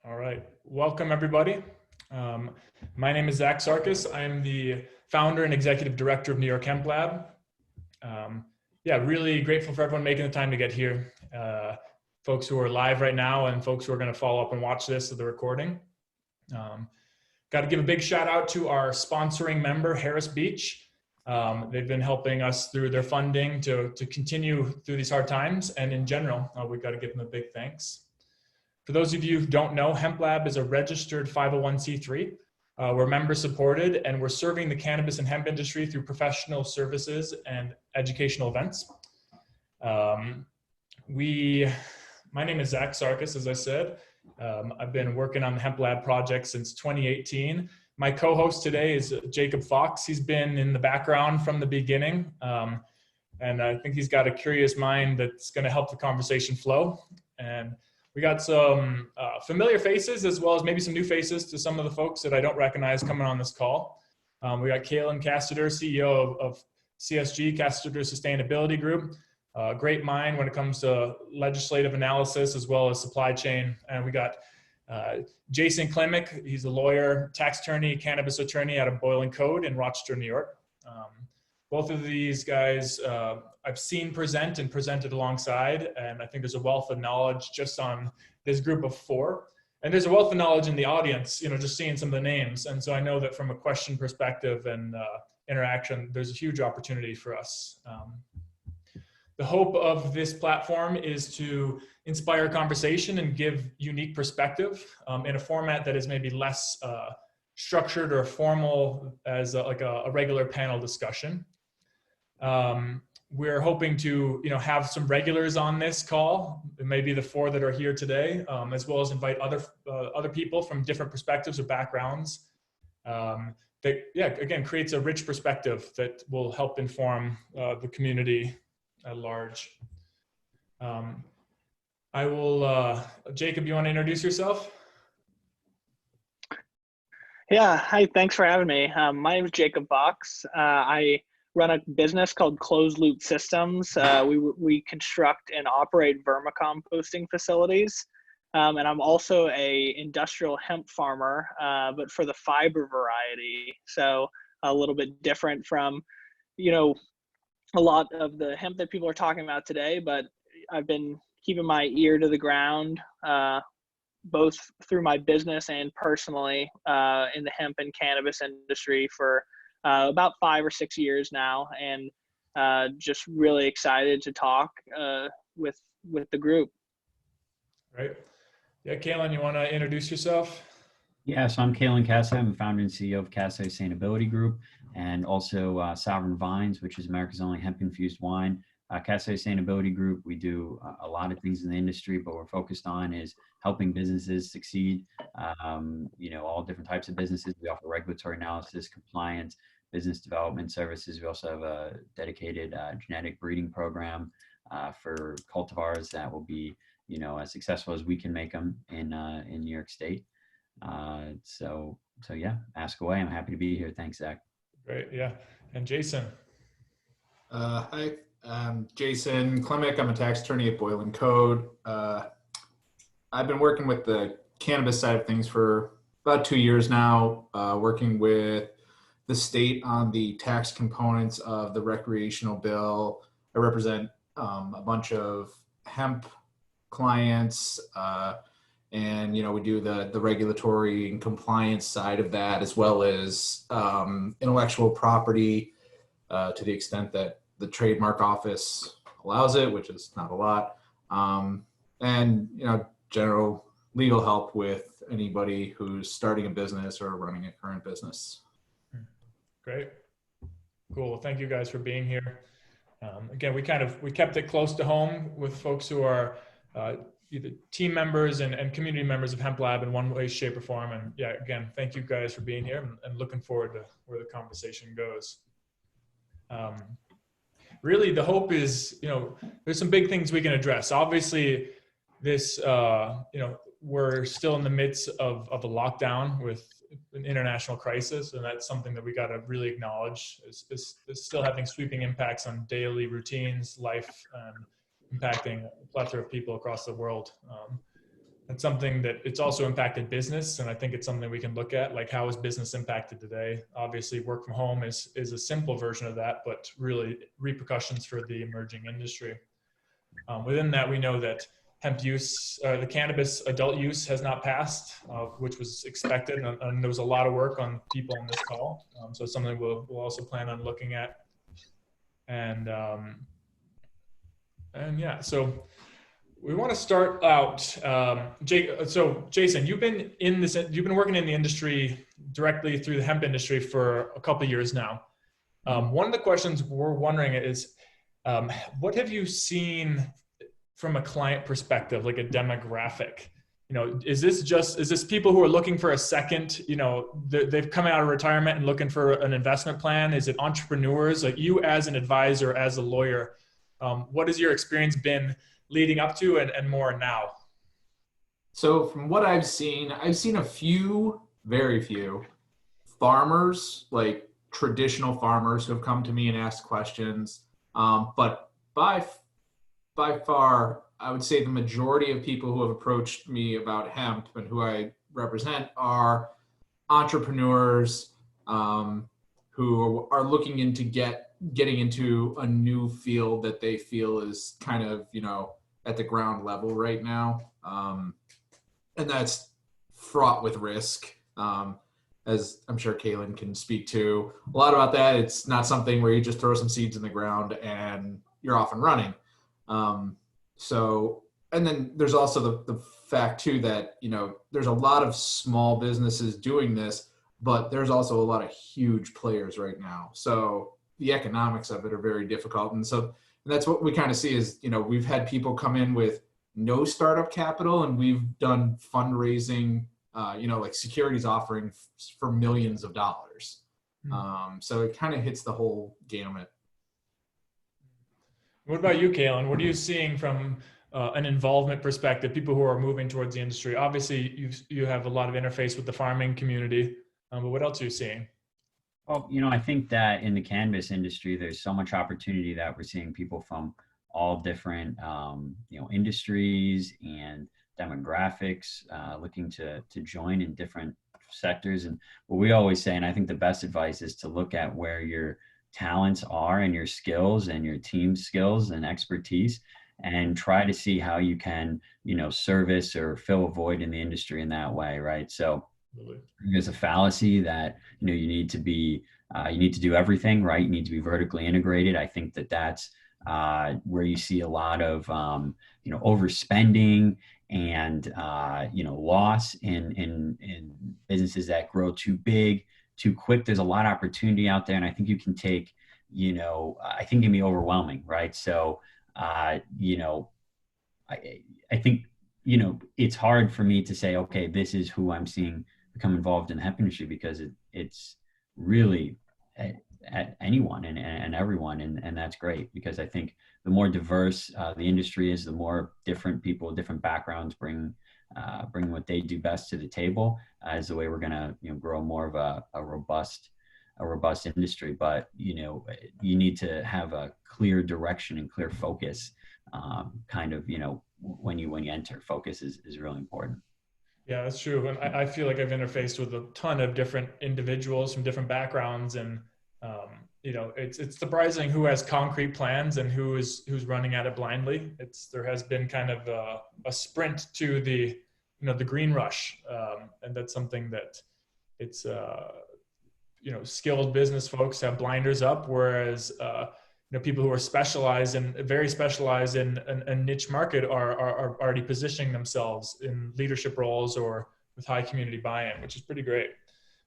All right. Welcome, everybody. My name is Zach Sarkis. I'm the founder and executive director of New York HempLab. Really grateful for everyone making the time to get here. Folks who are live right now and folks who are going to follow up and watch this at the recording. Got to give a big shout out to our sponsoring member, Harris Beach. They've been helping us through their funding to continue through these hard times. And in general, we've got to give them a big thanks. For those of you who don't know, HempLab is a registered 501c3. We're member supported and we're serving the cannabis and hemp industry through professional services and educational events. My name is Zach Sarkis, as I said. I've been working on the HempLab project since 2018. My co-host today is Jacob Fox. He's been in the background from the beginning. And I think he's got a curious mind that's going to help the conversation flow. And we got some familiar faces as well as maybe some new faces to some of the folks that I don't recognize coming on this call. We got Kaelan, Castetter, CEO of CSG, Castetter Sustainability Group. Great mind when it comes to legislative analysis as well as supply chain. And we got Jason Klimek. He's a lawyer, tax attorney, cannabis attorney out of Boylan Code in Rochester, New York. Both of these guys I've seen present and presented alongside, and I think there's a wealth of knowledge just on this group of four. And there's a wealth of knowledge in the audience, just seeing some of the names. And so I know that from a question perspective and interaction, there's a huge opportunity for us. The hope of this platform is to inspire conversation and give unique perspective in a format that is maybe less structured or formal as a regular panel discussion. We're hoping to, have some regulars on this call, maybe the four that are here today, as well as invite other people from different perspectives or backgrounds. Again, creates a rich perspective that will help inform the community at large. I will, Jacob, you want to introduce yourself? Yeah, hi, thanks for having me. My name is Jacob Fox. I run a business called Closed Loop Systems. We construct and operate vermicomposting facilities. And I'm also a industrial hemp farmer, but for the fiber variety. So a little bit different from, a lot of the hemp that people are talking about today, but I've been keeping my ear to the ground, both through my business and personally in the hemp and cannabis industry for about 5 or 6 years now, and just really excited to talk with the group. Right. Yeah, Kaelan, you want to introduce yourself? Yeah, so I'm Kaelan Castetter. I'm the founder and CEO of Castetter Sustainability Group, and also Sovereign Vines, which is America's only hemp-infused wine. Castetter Sustainability Group, we do a lot of things in the industry, but we're focused on is helping businesses succeed, all different types of businesses. We offer regulatory analysis, compliance, business development services. We also have a dedicated genetic breeding program for cultivars that will be, as successful as we can make them in New York State. So yeah, ask away. I'm happy to be here. Thanks, Zach. Great. Yeah. And Jason. Hi, I'm Jason Klimek. I'm a tax attorney at Boylan Code. I've been working with the cannabis side of things for about 2 years now, working with the state on the tax components of the recreational bill. I represent a bunch of hemp clients, and we do the regulatory and compliance side of that, as well as intellectual property to the extent that the trademark office allows it, which is not a lot, and general legal help with anybody who's starting a business or running a current business. Great. Cool. Well, thank you guys for being here. Again, we kept it close to home with folks who are either team members and community members of HempLab in one way, shape, or form. And yeah, again, thank you guys for being here and looking forward to where the conversation goes. Really, the hope is, there's some big things we can address. Obviously, this, we're still in the midst of a lockdown with an international crisis, and that's something that we got to really acknowledge is still having sweeping impacts on daily routines, life, and impacting a plethora of people across the world. It's something that it's also impacted business. And I think it's something we can look at, like how is business impacted today? Obviously work from home is a simple version of that, but really repercussions for the emerging industry. Within that, we know that hemp use, the cannabis adult use has not passed, which was expected. And there was a lot of work on people on this call. So it's something we'll also plan on looking at. And yeah, so we want to start out, so Jason, you've been working in the industry directly through the hemp industry for a couple of years now. One of the questions we're wondering is, what have you seen from a client perspective, like a demographic? You know, is this people who are looking for a second, you know, they've come out of retirement and looking for an investment plan? Is it entrepreneurs? Like you as an advisor, as a lawyer, what has your experience been leading up to and more now? So from what I've seen a few, very few farmers, like traditional farmers who have come to me and asked questions. But by far, I would say the majority of people who have approached me about hemp and who I represent are entrepreneurs who are looking into getting into a new field that they feel is kind of, you know, at the ground level right now. And that's fraught with risk. As I'm sure Kaelan can speak to a lot about that. It's not something where you just throw some seeds in the ground and you're off and running. So, and then there's also the fact too that, you know, there's a lot of small businesses doing this, but there's also a lot of huge players right now. So the economics of it are very difficult. And that's what we kind of see is, you know, we've had people come in with no startup capital and we've done fundraising, you know, like securities offering for millions of dollars. So it kind of hits the whole gamut. What about you, Kaelan? What are you seeing from an involvement perspective, people who are moving towards the industry? Obviously, you have a lot of interface with the farming community, but what else are you seeing? Well, you know, I think that in the cannabis industry, there's so much opportunity that we're seeing people from all different, you know, industries and demographics looking to join in different sectors. And what we always say, and I think the best advice is to look at where your talents are and your skills and your team skills and expertise, and try to see how you can, you know, service or fill a void in the industry in that way, right? So there's a fallacy that, you know, you need to do everything, right? You need to be vertically integrated. I think that's where you see a lot of, you know, overspending and, you know, loss in businesses that grow too big, too quick. There's a lot of opportunity out there. And I think you can take, you know, I think it can be overwhelming, right? So, you know, I think, you know, it's hard for me to say, okay, this is who I'm seeing become involved in the hemp industry, because it's really at anyone and everyone. And that's great, because I think the more diverse the industry is, the more different people, different backgrounds bring what they do best to the table, is the way we're going to, you know, grow more of a robust industry. But, you know, you need to have a clear direction and clear focus, kind of, you know, when you enter. Focus is really important. Yeah, that's true. And I feel like I've interfaced with a ton of different individuals from different backgrounds, and you know, it's surprising who has concrete plans and who's running at it blindly. There has been kind of a sprint to the, you know, the green rush, and that's something that it's you know, skilled business folks have blinders up, whereas you know, people who are very specialized in a niche market are already positioning themselves in leadership roles or with high community buy-in, which is pretty great.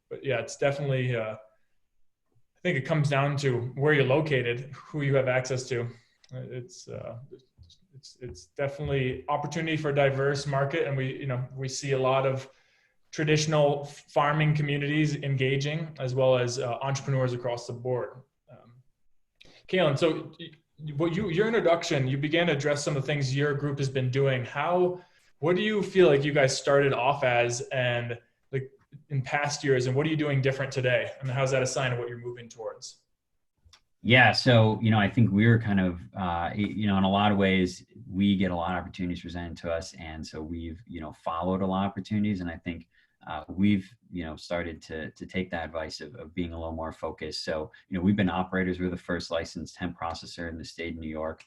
But yeah, it's definitely, I think it comes down to where you're located, who you have access to. It's definitely opportunity for a diverse market. And we see a lot of traditional farming communities engaging, as well as entrepreneurs across the board. Kaelan, so your introduction, you began to address some of the things your group has been doing. What do you feel like you guys started off as, and like in past years, and what are you doing different today? And how's that a sign of what you're moving towards? Yeah, so I think we're kind of in a lot of ways we get a lot of opportunities presented to us, and so we've followed a lot of opportunities, and I think we've started to take that advice of being a little more focused. So we've been operators. We're the first licensed hemp processor in the state of New York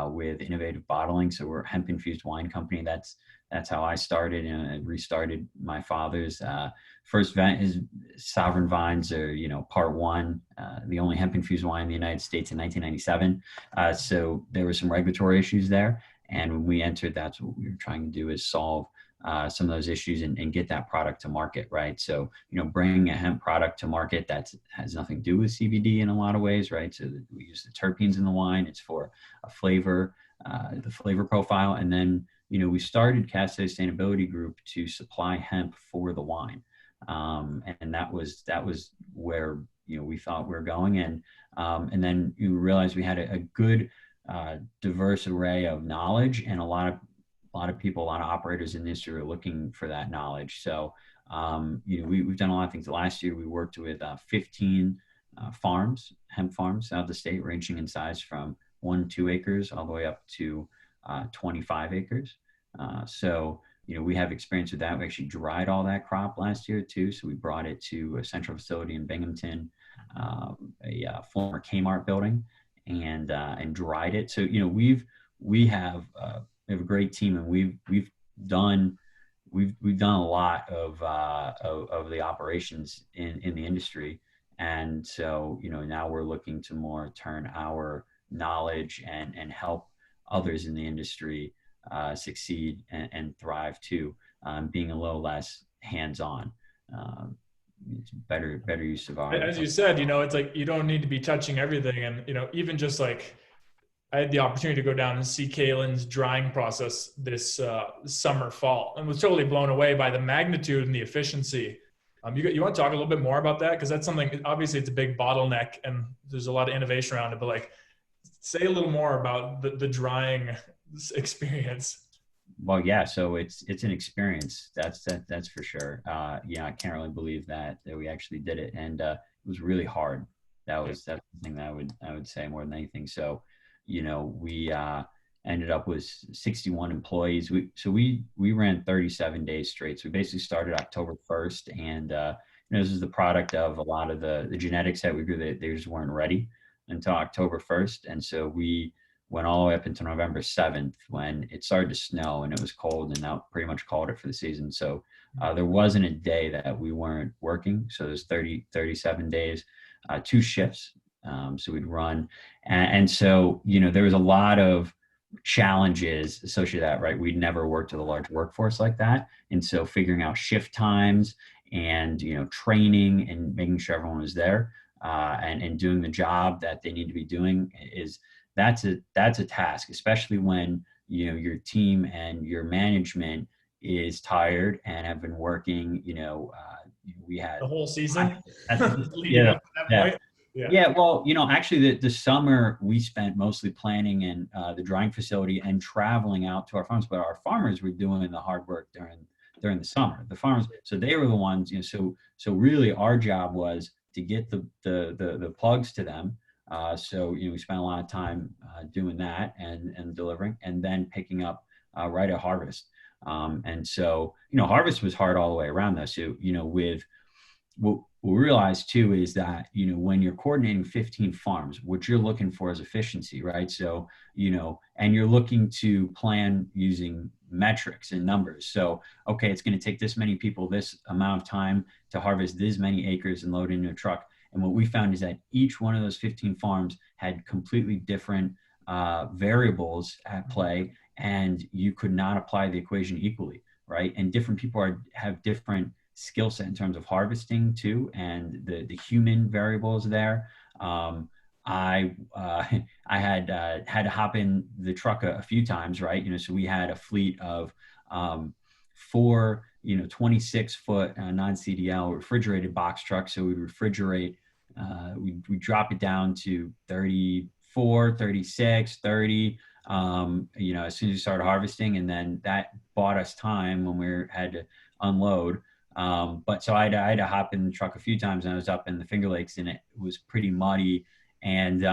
with innovative bottling. So we're a hemp infused wine company. That's how I started, and I restarted my father's. First vent is Sovereign Vines, or part one, the only hemp infused wine in the United States in 1997. So there were some regulatory issues there, and when we entered, that's what we were trying to do, is solve some of those issues and get that product to market, right? So bringing a hemp product to market that has nothing to do with CBD in a lot of ways, right? So we use the terpenes in the wine. It's for a flavor, the flavor profile, and then we started Castetter Sustainability Group to supply hemp for the wine. And that was where we thought we were going, and then you realized we had a good diverse array of knowledge, and a lot of people, a lot of operators in the industry are looking for that knowledge. So we've done a lot of things. Last year we worked with 15 farms, hemp farms out of the state, ranging in size from 1-2 acres all the way up to 25 acres. So we have experience with that. We actually dried all that crop last year too. So we brought it to a central facility in Binghamton, a former Kmart building, and dried it. So we have a great team, and we've done a lot of the operations in the industry, and so now we're looking to more turn our knowledge and help others in the industry succeed and thrive too, being a little less hands-on. It's better use of our. As you said, it's like you don't need to be touching everything, and even just like I had the opportunity to go down and see Kaelan's drying process this summer, fall, and was totally blown away by the magnitude and the efficiency. You want to talk a little bit more about that? Because that's something, obviously it's a big bottleneck and there's a lot of innovation around it, but like say a little more about the drying experience. Well, yeah, so it's an experience. That's for sure. I can't really believe that we actually did it, and it was really hard. That's the thing that I would say more than anything. So, we ended up with 61 employees. We ran 37 days straight. So we basically started October 1st, and this is the product of a lot of the genetics that we grew. They just weren't ready until October 1st, and so we went all the way up until November 7th when it started to snow and it was cold, and that pretty much called it for the season. So there wasn't a day that we weren't working. So there's 37 days, 2 shifts. So we'd run. And so, there was a lot of challenges associated with that, right? We'd never worked with a large workforce like that. And so figuring out shift times and, training and making sure everyone was there and doing the job that they need to be doing that's a task, especially when your team and your management is tired and have been working. We had the whole season. Yeah. Well, actually, the summer we spent mostly planning and the drying facility and traveling out to our farms, but our farmers were doing the hard work during the summer. The farmers, so they were the ones. So really, our job was to get the plugs to them. So we spent a lot of time doing that and delivering, and then picking up right at harvest. And so harvest was hard all the way around though. So with what we realized too is that when you're coordinating 15 farms, what you're looking for is efficiency, right? So and you're looking to plan using metrics and numbers. So okay, it's going to take this many people this amount of time to harvest this many acres and load into a truck. And what we found is that each one of those 15 farms had completely different variables at play, and you could not apply the equation equally, right? And different people have different skill set in terms of harvesting too, and the human variables there. I had to hop in the truck a few times, right? So we had a fleet of 4 26-foot non-CDL refrigerated box trucks. So we'd refrigerate, we drop it down to 34, 36, 30, as soon as we started harvesting. And then that bought us time when we had to unload. But so I had to hop in the truck a few times, and I was up in the Finger Lakes, and it was pretty muddy And,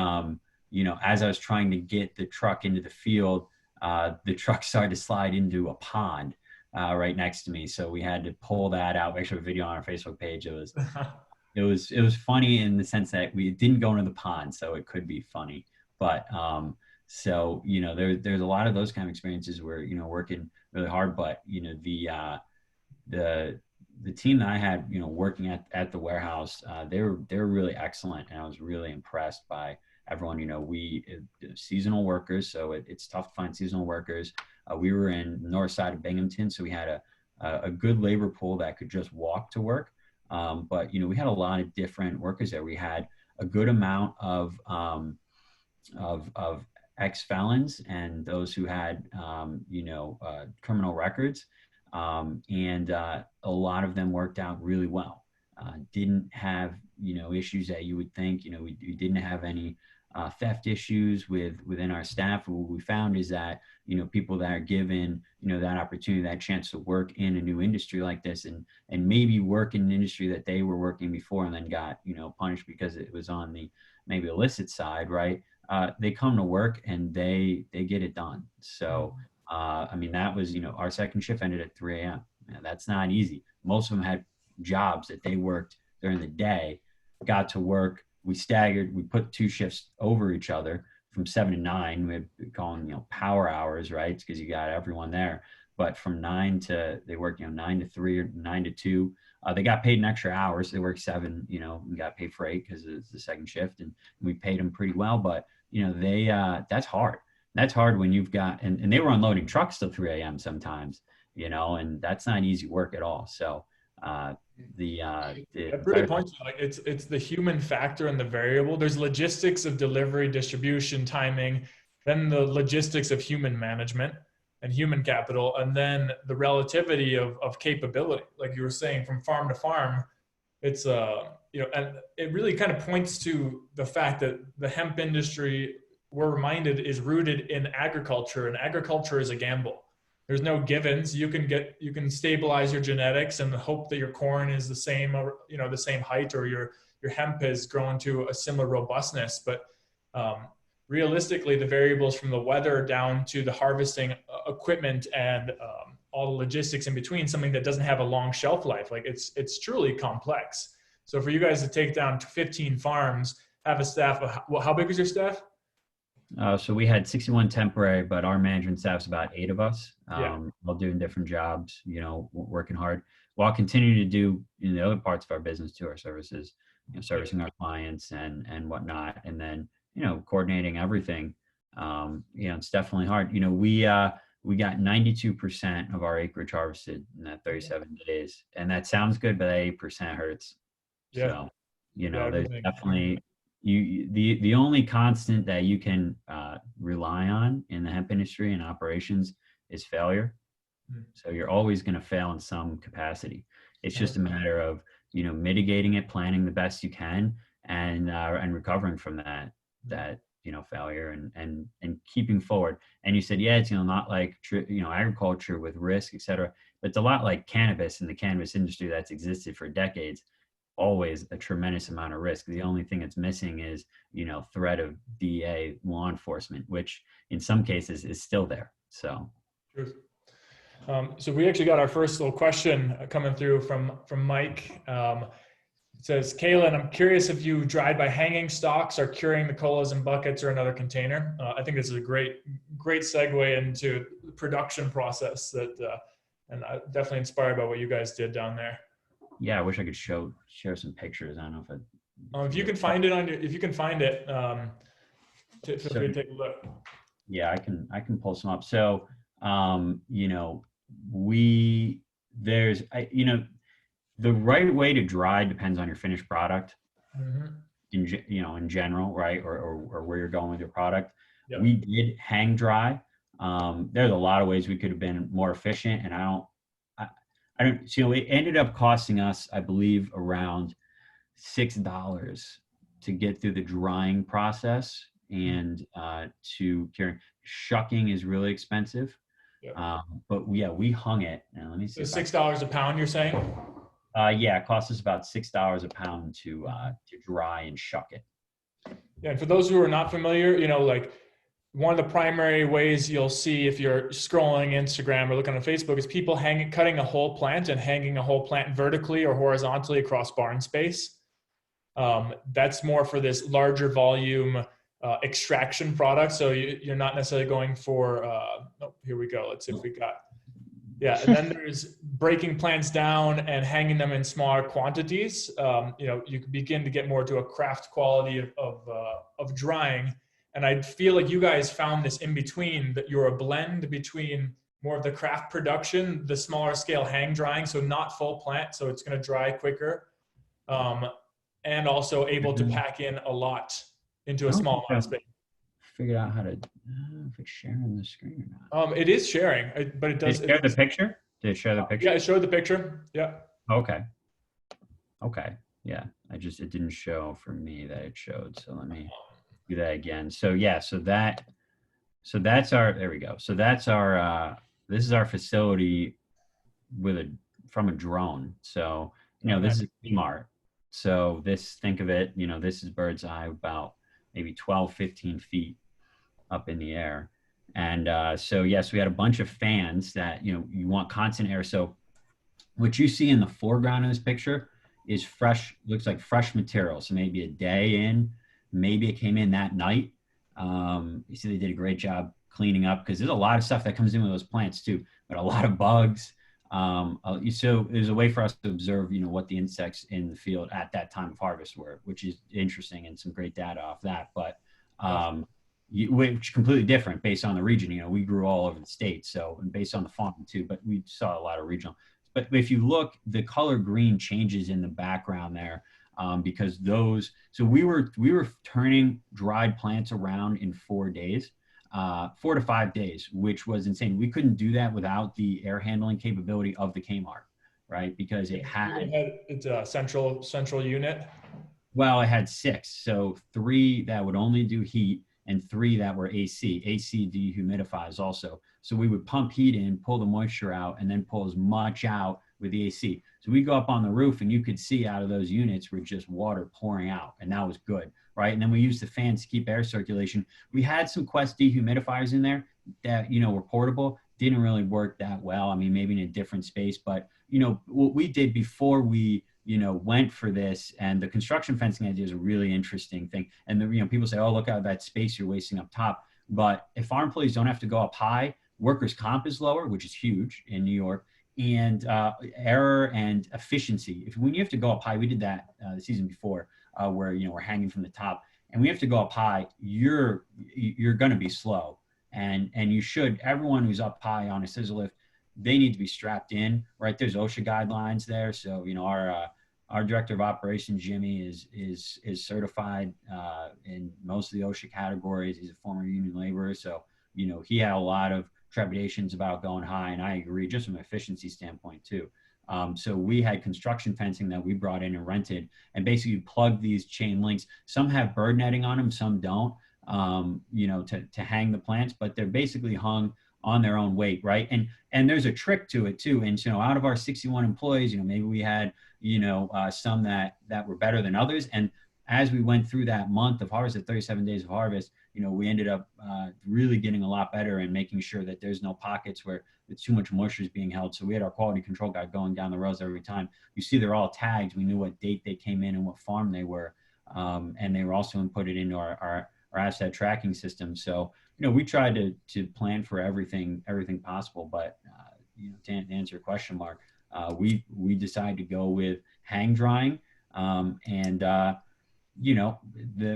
as I was trying to get the truck into the field, the truck started to slide into a pond right next to me. So we had to pull that out. We actually have a video on our Facebook page. It was funny in the sense that we didn't go into the pond, so it could be funny. But so there's a lot of those kind of experiences where working really hard. But the team that I had working at the warehouse, they were really excellent, and I was really impressed by everyone. We seasonal workers, so it's tough to find seasonal workers. We were in the north side of Binghamton, so we had a good labor pool that could just walk to work. But we had a lot of different workers there. We had a good amount of ex-felons and those who had criminal records, and a lot of them worked out really well. Didn't have issues that you would think. We didn't have any theft issues within our staff. What we found is that people that are given that opportunity, that chance to work in a new industry like this, and maybe work in an industry that they were working before and then got punished because it was on the maybe illicit side, right? They come to work and they get it done. So that was our second shift ended at 3 a.m. That's not easy. Most of them had jobs that they worked during the day, got to work. We staggered. We put 2 shifts over each other from 7 to 9. We call them power hours, right? Because you got everyone there. But from 9 to they worked 9 to 3 or 9 to 2. They got paid an extra hour, so they worked 7. We got paid for 8 because it's the second shift, and we paid them pretty well. But they that's hard. That's hard when you've got and they were unloading trucks till 3 a.m. sometimes, and that's not easy work at all. So that really points to it's the human factor and the variable. There's logistics of delivery, distribution, timing, then the logistics of human management and human capital, and then the relativity of capability. Like you were saying, from farm to farm, it's and it really kind of points to the fact that the hemp industry, we're reminded, is rooted in agriculture, and agriculture is a gamble. There's no givens. You can stabilize your genetics and hope that your corn is the same, the same height, or your hemp has grown to a similar robustness. But realistically, the variables from the weather down to the harvesting equipment and all the logistics in between, something that doesn't have a long shelf life, like it's truly complex. So for you guys to take down 15 farms, have a staff of, how big was your staff? So we had 61 temporary, but our management staff's about 8 of us, all doing different jobs, working hard while continuing to do the other parts of our business too, our services, servicing our clients and whatnot. And then, coordinating everything. It's definitely hard. We got 92% of our acreage harvested in that 37 days. And that sounds good, but that 8% hurts. Yeah. So, there's definitely, the only constant that you can rely on in the hemp industry and operations is failure. So you're always going to fail in some capacity. It's just a matter of mitigating it, planning the best you can, and recovering from that failure and keeping forward. And you said, it's not like agriculture with risk, etc. But it's a lot like cannabis and the cannabis industry that's existed for decades. Always a tremendous amount of risk. The only thing that's missing is, threat of DEA law enforcement, which in some cases is still there. So, so we actually got our first little question coming through from Mike. It says, Kaelan, I'm curious if you dried by hanging stocks or curing the colas in buckets or another container. I think this is a great segue into the production process and I'm definitely inspired by what you guys did down there. Yeah, I wish I could share some pictures. I don't know if if you can find it feel free to take a look. Yeah, I can pull some up. So, the right way to dry depends on your finished product. In general, right, or where you're going with your product. Yep. We did hang dry. There's a lot of ways we could have been more efficient, and I don't. So it ended up costing us, I believe, around $6 to get through the drying process and to curing. Shucking is really expensive. Yep. But we hung it. And let me see. So $6 a pound, you're saying? It costs us about $6 a pound to dry and shuck it. Yeah, and for those who are not familiar, like one of the primary ways you'll see if you're scrolling Instagram or looking on Facebook is people cutting a whole plant and hanging a whole plant vertically or horizontally across barn space. That's more for this larger volume extraction product. So you're not necessarily going for, here we go. Let's see if we got, yeah. And then there's breaking plants down and hanging them in smaller quantities. You can begin to get more to a craft quality of drying. And I feel like you guys found this in between, that you're a blend between more of the craft production, the smaller scale hang drying, so not full plant, so it's going to dry quicker, and also able to pack in a lot into a small amount of space. Figured out how to, if it's sharing the screen or not. It is sharing, but it does. Did it share the picture? Did it share the picture? Yeah, it showed the picture. Yeah. Okay. Yeah, it didn't show for me that it showed. So let me do that again. So yeah, so that's our, there we go. So that's our, this is our facility from a drone. So, this is Kmart. So think of it, this is bird's eye about maybe 12, 15 feet up in the air. And so yes, we had a bunch of fans that, you want constant air. So what you see in the foreground of this picture is fresh, looks like fresh material. So maybe a day in, maybe it came in that night. You see they did a great job cleaning up, because there's a lot of stuff that comes in with those plants too, but a lot of bugs. So there's a way for us to observe, what the insects in the field at that time of harvest were, which is interesting, and some great data off that. But which completely different based on the region. We grew all over the state, so, and based on the farm too, but we saw a lot of regional. But if you look, the color green changes in the background there, because so we were turning dried plants around in 4 days. 4 to 5 days, which was insane. We couldn't do that without the air handling capability of the Kmart, right? Because it's a central unit. Well, it had 6, so 3 that would only do heat and 3 that were AC. AC dehumidifies also. So we would pump heat in, pull the moisture out, and then pull as much out with the AC. So we go up on the roof, and you could see out of those units were just water pouring out, and that was good. Right. And then we used the fans to keep air circulation. We had some Quest dehumidifiers in there that, were portable, didn't really work that well. I mean, maybe in a different space, but, what we did before we, went for this, and the construction fencing idea is a really interesting thing. And people say, oh, look at that space you're wasting up top. But if our employees don't have to go up high, workers' comp is lower, which is huge in New York, and error and efficiency. When you have to go up high, we did that the season before, where we're hanging from the top, and we have to go up high, you're going to be slow, and you should. Everyone who's up high on a scissor lift, they need to be strapped in, right? There's OSHA guidelines there, so our director of operations, Jimmy, is certified in most of the OSHA categories. He's a former union laborer, so he had a lot of trepidations about going high, and I agree, just from an efficiency standpoint too. So we had construction fencing that we brought in and rented, and basically plugged these chain links. Some have bird netting on them, some don't, to hang the plants, but they're basically hung on their own weight, right? And there's a trick to it too. And out of our 61 employees, maybe we had, some that were better than others. And as we went through that month of harvest, the 37 days of harvest, we ended up really getting a lot better and making sure that there's no pockets where too much moisture is being held. So we had our quality control guy going down the rows every time. You see they're all tagged. We knew what date they came in and what farm they were. And they were also inputted into our asset tracking system. So, we tried to plan for everything possible. But, to answer your question, Mark, we decided to go with hang drying. The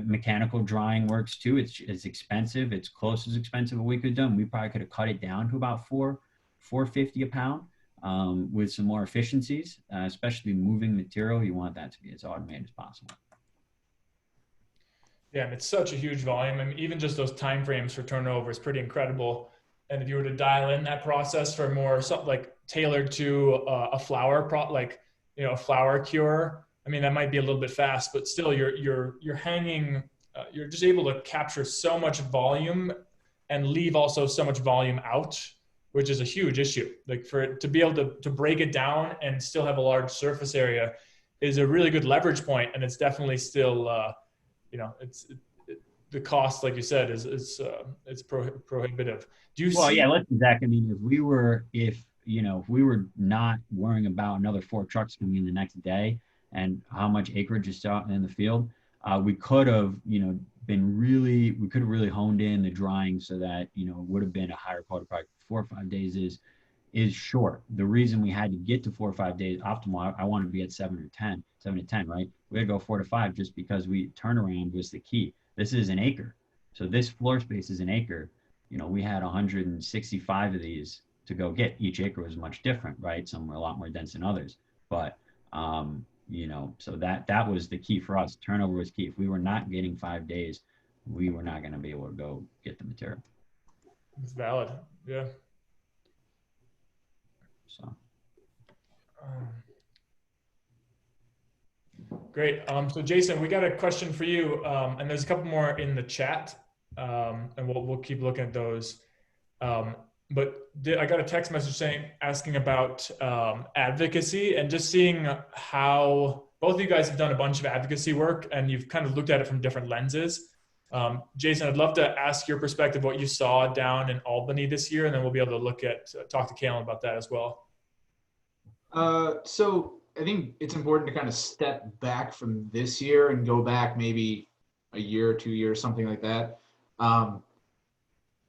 mechanical drying works too. It's expensive. It's close as expensive as we could have done. We probably could have cut it down to about $4.50 a pound with some more efficiencies, especially moving material. You want that to be as automated as possible. Yeah, and it's such a huge volume. I mean, even just those time frames for turnover is pretty incredible. And if you were to dial in that process for more something like tailored to a flower a flower cure, I mean, that might be a little bit fast, but still you're hanging, you're just able to capture so much volume and leave also so much volume out, which is a huge issue. Like for it to be able to break it down and still have a large surface area is a really good leverage point. And it's definitely still, the cost, like you said, is it's prohibitive. Do you Well, see? yeah, listen, Zach. I mean, if we were not worrying about another 4 trucks coming in the next day and how much acreage is out in the field, we could have, we could have really honed in the drying so that, it would have been a higher quality product. 4 or 5 days is short. The reason we had to get to 4 or 5 days optimal, I wanted to be at 7 to 10, right? We had to go 4 to 5 just because turnaround was the key. This is an acre. So this floor space is an acre. We had 165 of these to go get. Each acre was much different, right? Some were a lot more dense than others. But, so that was the key for us. Turnover was key. If we were not getting 5 days, we were not going to be able to go get the material. It's valid. Yeah. So. Great. So Jason, we got a question for you, and there's a couple more in the chat, and we'll keep looking at those. But I got a text message asking about advocacy, and just seeing how both of you guys have done a bunch of advocacy work, and you've kind of looked at it from different lenses. Jason, I'd love to ask your perspective, what you saw down in Albany this year, and then we'll be able to talk to Kaelan about that as well. So I think it's important to kind of step back from this year and go back maybe a year or 2 years, something like that.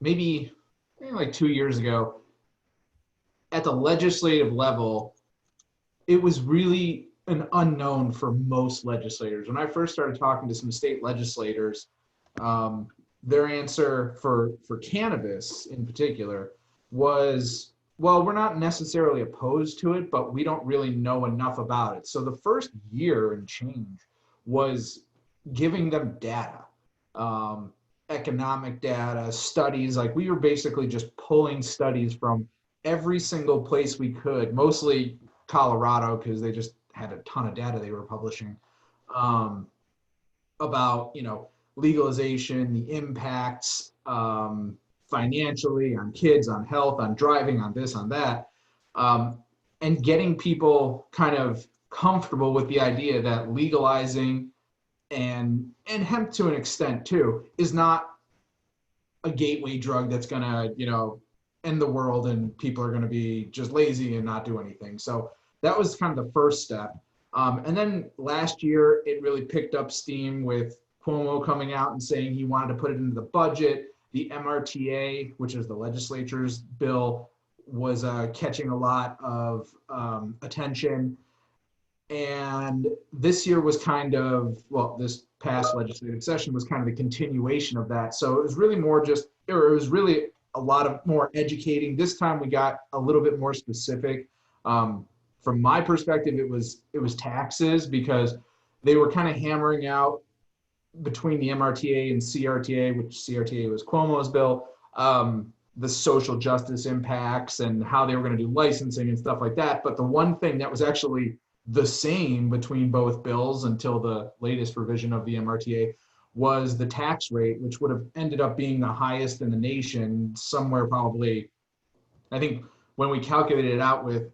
Maybe like 2 years ago, at the legislative level, it was really an unknown for most legislators. When I first started talking to some state legislators, their answer for cannabis in particular was, well, we're not necessarily opposed to it, but we don't really know enough about it. So the first year and change was giving them data, economic data, studies. Like, we were basically just pulling studies from every single place we could, mostly Colorado, because they just had a ton of data they were publishing, about, legalization, the impacts, financially, on kids, on health, on driving, on this, on that, and getting people kind of comfortable with the idea that legalizing and hemp to an extent too is not a gateway drug that's gonna, end the world and people are gonna be just lazy and not do anything. So that was kind of the first step. And then last year, it really picked up steam with Cuomo coming out and saying he wanted to put it into the budget. The MRTA, which is the legislature's bill, was catching a lot of attention. And this year was this past legislative session was kind of the continuation of that. So it was really a lot of more educating. This time we got a little bit more specific. From my perspective, it was taxes, because they were kind of hammering out between the MRTA and CRTA, which CRTA was Cuomo's bill, the social justice impacts and how they were going to do licensing and stuff like that. But the one thing that was actually the same between both bills until the latest revision of the MRTA was the tax rate, which would have ended up being the highest in the nation, somewhere probably, I think when we calculated it out with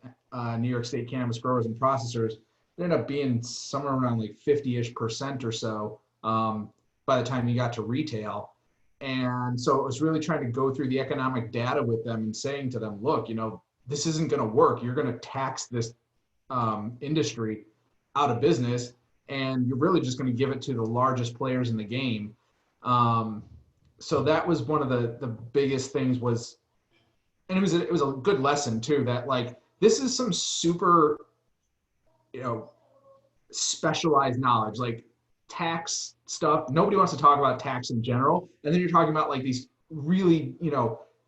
New York State cannabis growers and processors, it ended up being somewhere around like 50-ish% or so by the time you got to retail. And so it was really trying to go through the economic data with them and saying to them, look, this isn't going to work. You're going to tax this industry out of business, and you're really just going to give it to the largest players in the game. So that was one of the biggest things was, and it was a good lesson too, that like, this is some super, specialized knowledge, like tax stuff. Nobody wants to talk about tax in general. And then you're talking about like these really,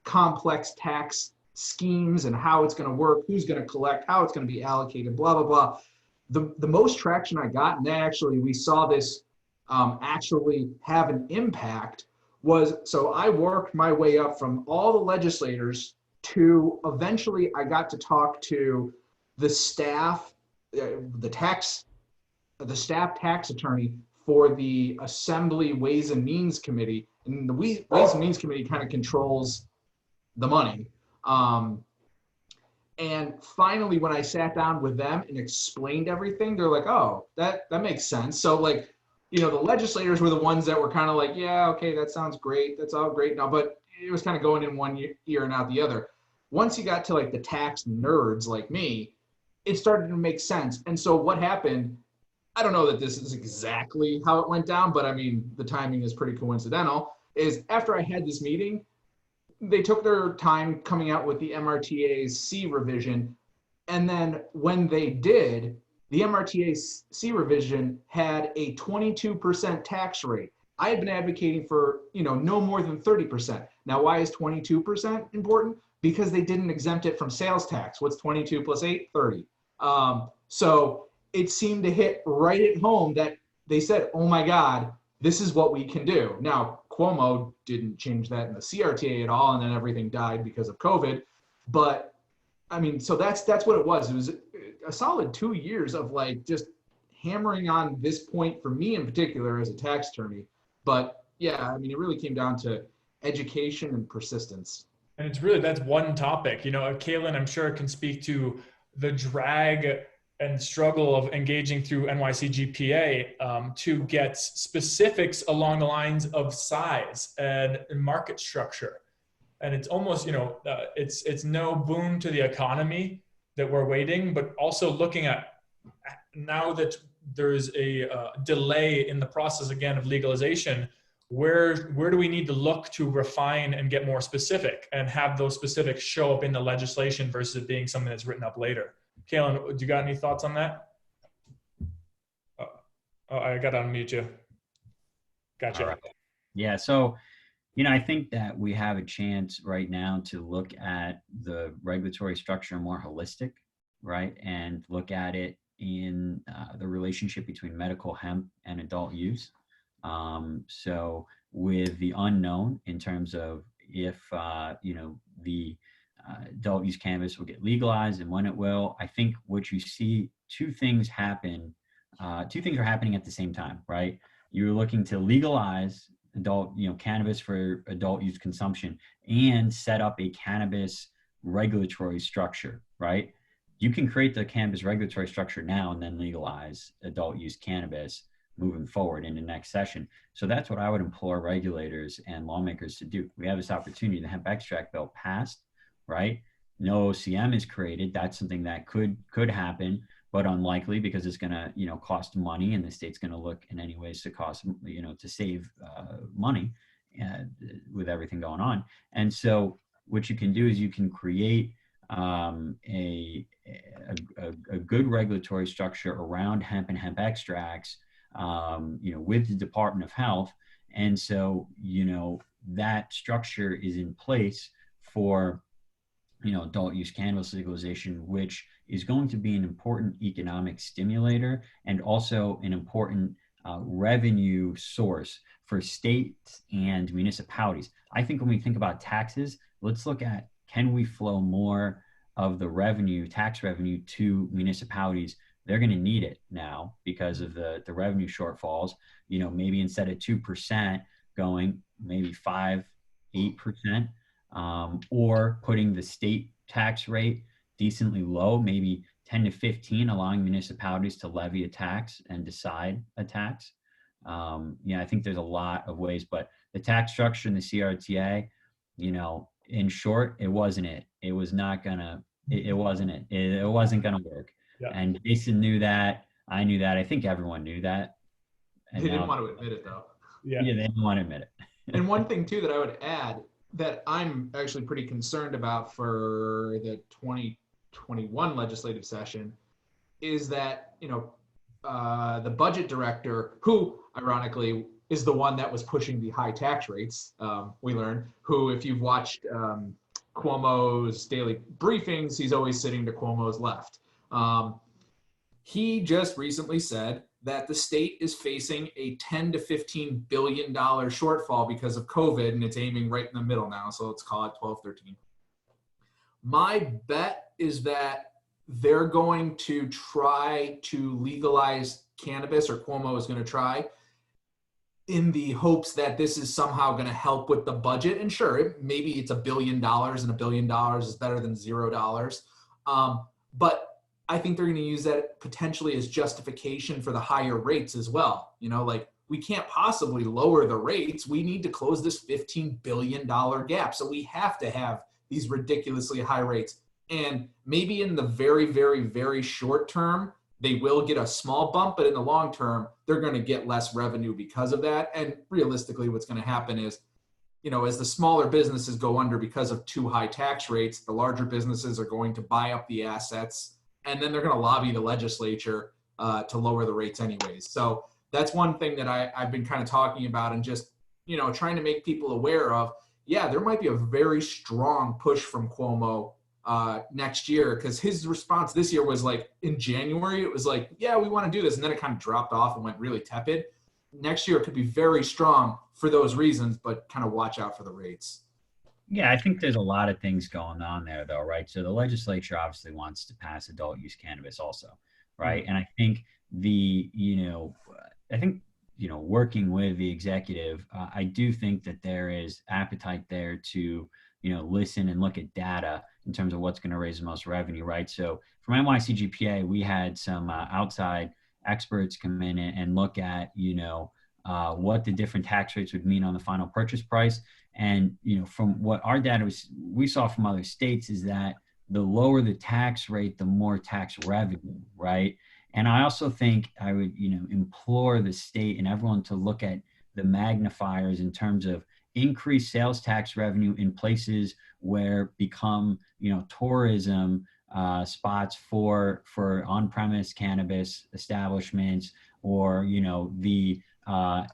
complex tax schemes and how it's going to work, who's going to collect, how it's going to be allocated, blah, blah, blah. The most traction I got, and actually we saw this actually have an impact, was, so I worked my way up from all the legislators to eventually I got to talk to the staff, the staff tax attorney for the Assembly Ways and Means Committee. And the Ways and Means Committee kind of controls the money. And finally, when I sat down with them and explained everything, they're like, oh, that makes sense. So like, you know, the legislators were the ones that were kind of like, yeah, okay, that sounds great. That's all great now, but it was kind of going in one ear and out the other. Once you got to like the tax nerds like me, it started to make sense. And so what happened, I don't know that this is exactly how it went down, but I mean, the timing is pretty coincidental, is after I had this meeting, they took their time coming out with the MRTA's C revision. And then when they did, the MRTA C revision had a 22% tax rate. I had been advocating for, you know, no more than 30%. Now, why is 22% important? Because they didn't exempt it from sales tax. What's 22 plus 8? 30. So it seemed to hit right at home that they said, oh my God, this is what we can do. Now, Cuomo didn't change that in the CRTA at all, and then everything died because of COVID. But I mean, so that's what it was. It was a solid 2 years of like just hammering on this point for me in particular as a tax attorney. But yeah, I mean, it really came down to education and persistence. And it's really, that's one topic. You know, Kaelan, I'm sure, can speak to the drag and struggle of engaging through NYC GPA to get specifics along the lines of size and market structure. And it's almost, you know, it's no boon to the economy that we're waiting, but also looking at now that there's a delay in the process again of legalization, where do we need to look to refine and get more specific and have those specifics show up in the legislation versus it being something that's written up later? Kaelan, do you got any thoughts on that? Oh, I got to unmute you. Gotcha. All right. Yeah, so, you know, I think that we have a chance right now to look at the regulatory structure more holistic, right? And look at it in the relationship between medical hemp and adult use. So with the unknown in terms of if, you know, the adult use cannabis will get legalized and when it will, I think what you see, two things are happening at the same time, right? You're looking to legalize adult, you know, cannabis for adult use consumption and set up a cannabis regulatory structure, right? You can create the cannabis regulatory structure now and then legalize adult use cannabis moving forward in the next session. So that's what I would implore regulators and lawmakers to do. We have this opportunity. The hemp extract bill passed, right? No OCM is created. That's something that could happen, but unlikely because it's going to, you know, cost money, and the state's going to look in any ways to cost, you know, to save money with everything going on. And so what you can do is you can create a good regulatory structure around hemp and hemp extracts, you know, with the Department of Health. And so, you know, that structure is in place for, you know, adult use cannabis legalization, which is going to be an important economic stimulator and also an important revenue source for states and municipalities. I think when we think about taxes, let's look at, can we flow more of the revenue, tax revenue, to municipalities? They're going to need it now because of the revenue shortfalls. You know, maybe instead of 2% going, maybe 5, 8%, or putting the state tax rate decently low, maybe 10 to 15, allowing municipalities to levy a tax and decide a tax. Yeah, I think there's a lot of ways, but the tax structure in the CRTA, you know, in short, it wasn't it. It was not gonna, it wasn't it. It wasn't gonna work. Yeah. And Jason knew that. I knew that. I think everyone knew that. And they didn't want to admit it though. Yeah, they didn't want to admit it. And one thing too that I would add that I'm actually pretty concerned about for the 2021 legislative session is that, you know, the budget director, who ironically is the one that was pushing the high tax rates, we learned, who, if you've watched Cuomo's daily briefings, he's always sitting to Cuomo's left. He just recently said that the state is facing a $10 to $15 billion shortfall because of COVID, and it's aiming right in the middle now, so let's call it 12, 13. My bet is that they're going to try to legalize cannabis, or Cuomo is going to try, in the hopes that this is somehow going to help with the budget. And sure, maybe it's $1 billion, and $1 billion is better than $0. But I think they're going to use that potentially as justification for the higher rates as well. You know, like, we can't possibly lower the rates. We need to close this $15 billion gap. So we have to have these ridiculously high rates. And maybe in the very, very, very short term, they will get a small bump, but in the long term, they're going to get less revenue because of that. And realistically, what's going to happen is, as the smaller businesses go under because of too high tax rates, the larger businesses are going to buy up the assets, and then they're going to lobby the legislature to lower the rates anyways. So that's one thing that I've been kind of talking about, and just, trying to make people aware of, there might be a very strong push from Cuomo next year, because his response this year was like, in January, it was like, we want to do this. And then it kind of dropped off and went really tepid. Next year, it could be very strong for those reasons, but kind of watch out for the rates. Yeah, I think there's a lot of things going on there, though, right? So the legislature obviously wants to pass adult use cannabis also, right? And I think working with the executive, I do think that there is appetite there to, listen and look at data in terms of what's going to raise the most revenue, right? So from NYCGPA, we had some outside experts come in and look at, what the different tax rates would mean on the final purchase price. And, from what our data we saw from other states is that the lower the tax rate, the more tax revenue, right? And I also think I would, implore the state and everyone to look at the magnifiers in terms of increased sales tax revenue in places where become, tourism spots for on-premise cannabis establishments, or, the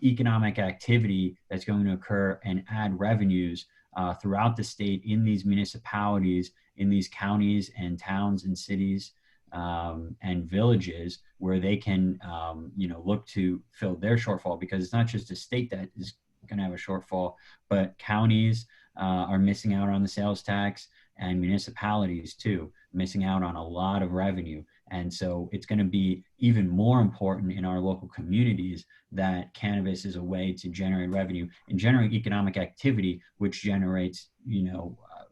economic activity that's going to occur and add revenues throughout the state in these municipalities, in these counties and towns and cities and villages, where they can, look to fill their shortfall, because it's not just the state that is going to have a shortfall, but counties are missing out on the sales tax, and municipalities too, missing out on a lot of revenue. And so it's going to be even more important in our local communities that cannabis is a way to generate revenue and generate economic activity, which generates,